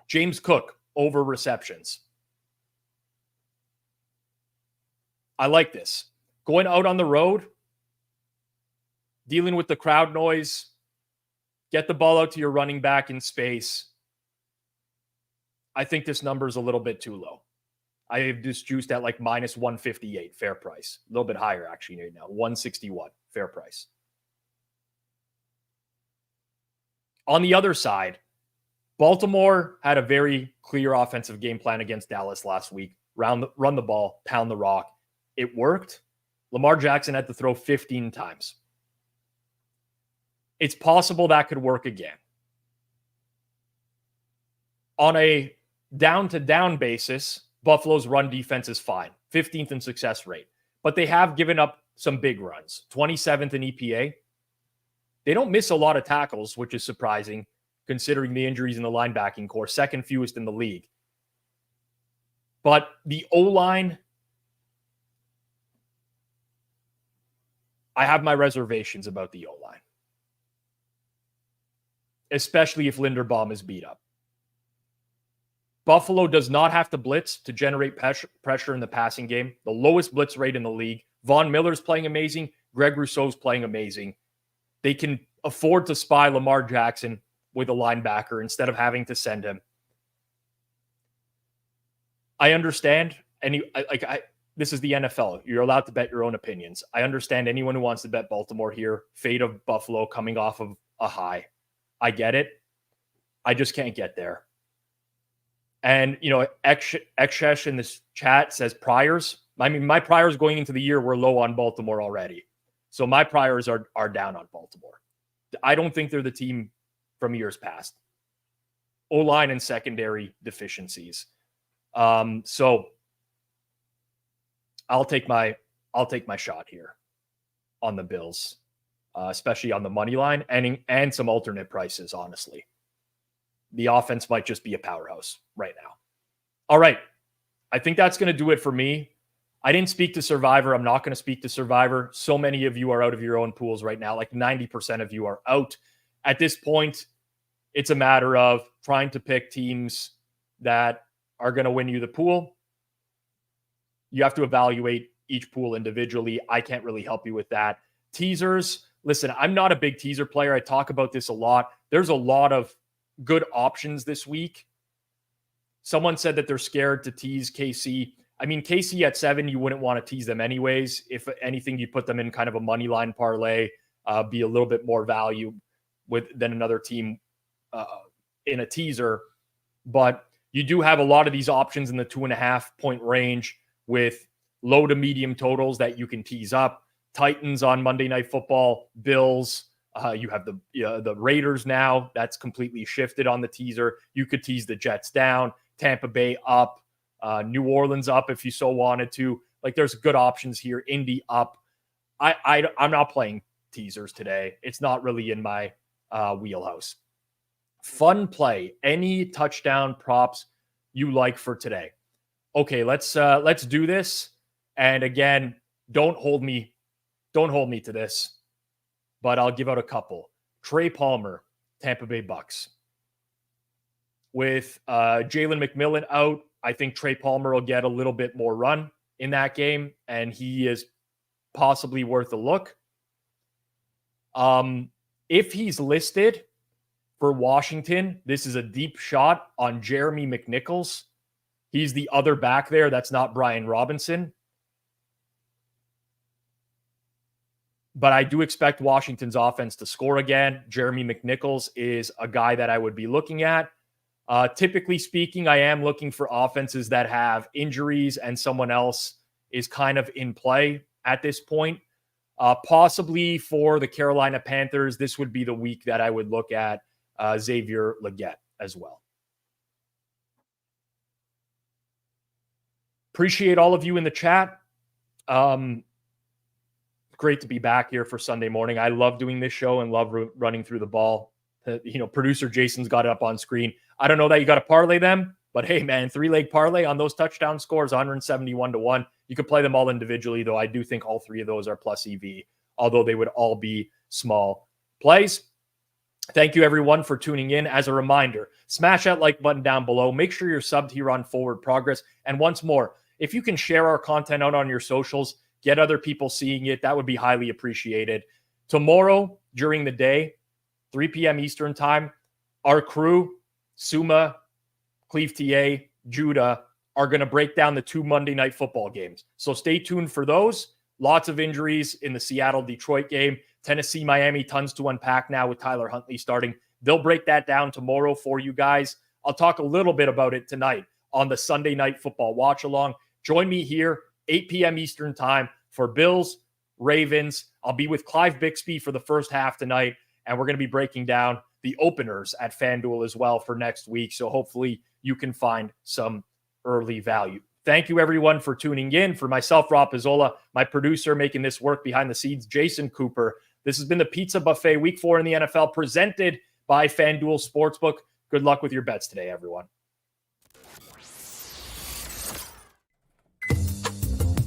James Cook over receptions. I like this. Going out on the road, dealing with the crowd noise, get the ball out to your running back in space. I think this number is a little bit too low. I have this juiced at like minus 158, fair price. A little bit higher actually right now, 161, fair price. On the other side, Baltimore had a very clear offensive game plan against Dallas last week. Run the ball, pound the rock. It worked. Lamar Jackson had to throw 15 times. It's possible that could work again. On a down-to-down basis, Buffalo's run defense is fine, 15th in success rate. But they have given up some big runs, 27th in EPA. They don't miss a lot of tackles, which is surprising, considering the injuries in the linebacking core, second fewest in the league. But the O-line, I have my reservations about the O-line, especially if Linderbaum is beat up. Buffalo does not have to blitz to generate pressure in the passing game. The lowest blitz rate in the league. Von Miller's playing amazing. Greg Rousseau's playing amazing. They can afford to spy Lamar Jackson with a linebacker instead of having to send him. I understand. This is the NFL. You're allowed to bet your own opinions. I understand anyone who wants to bet Baltimore here. Fate of Buffalo coming off of a high. I get it. I just can't get there. And, Ekshesh in this chat says priors. I mean, my priors going into the year were low on Baltimore already. So my priors are down on Baltimore. I don't think they're the team from years past. O-line and secondary deficiencies. So I'll take my shot here on the Bills, especially on the money line and some alternate prices, honestly. The offense might just be a powerhouse right now. All right. I think that's going to do it for me. I didn't speak to Survivor. I'm not going to speak to Survivor. So many of you are out of your own pools right now. Like 90% of you are out. At this point, it's a matter of trying to pick teams that are going to win you the pool. You have to evaluate each pool individually. I can't really help you with that. Teasers. Listen, I'm not a big teaser player. I talk about this a lot. There's a lot of good options this week. Someone said that they're scared to tease KC. I mean, KC at 7, you wouldn't want to tease them anyways. If anything, you put them in kind of a money line parlay, be a little bit more value than another team in a teaser. But you do have a lot of these options in the 2.5 point range with low to medium totals that you can tease up. Titans on Monday Night Football, Bills. You have the Raiders now. That's completely shifted on the teaser. You could tease the Jets down, Tampa Bay up, New Orleans up if you so wanted to. Like, there's good options here. Indy up. I'm not playing teasers today. It's not really in my wheelhouse. Fun play. Any touchdown props you like for today? Okay, let's do this. And again, don't hold me to this, but I'll give out a couple. Trey Palmer, Tampa Bay Bucks. With Jalen McMillan out, I think Trey Palmer will get a little bit more run in that game, and he is possibly worth a look. If he's listed for Washington, this is a deep shot on Jeremy McNichols. He's the other back there. That's not Brian Robinson. But I do expect Washington's offense to score again. Jeremy McNichols is a guy that I would be looking at. Typically speaking, I am looking for offenses that have injuries and someone else is kind of in play at this point. Possibly for the Carolina Panthers, this would be the week that I would look at Xavier Legette as well. Appreciate all of you in the chat. Great to be back here for Sunday morning. I love doing this show and love running through the ball. Producer Jason's got it up on screen. I don't know that you got to parlay them, but hey, man, 3-leg parlay on those touchdown scores, 171-1. You could play them all individually, though I do think all three of those are plus EV, although they would all be small plays. Thank you, everyone, for tuning in. As a reminder, smash that like button down below. Make sure you're subbed here on Forward Progress. And once more, if you can share our content out on your socials, get other people seeing it, that would be highly appreciated. Tomorrow, during the day, 3 p.m. Eastern time, our crew, Suma, Cleve TA, Judah, are going to break down the 2 Monday Night Football games. So stay tuned for those. Lots of injuries in the Seattle-Detroit game. Tennessee-Miami, tons to unpack now with Tyler Huntley starting. They'll break that down tomorrow for you guys. I'll talk a little bit about it tonight on the Sunday Night Football watch-along. Join me here, 8 p.m. Eastern time for Bills, Ravens. I'll be with Clive Bixby for the first half tonight, and we're going to be breaking down the openers at Fanduel as well for next week. So hopefully you can find some early value. Thank you, everyone, for tuning in. For myself, Rob Pizzola, my producer making this work behind the scenes, Jason Cooper. This has been the Pizza Buffet Week 4 in the NFL presented by FanDuel Sportsbook. Good luck with your bets today, everyone.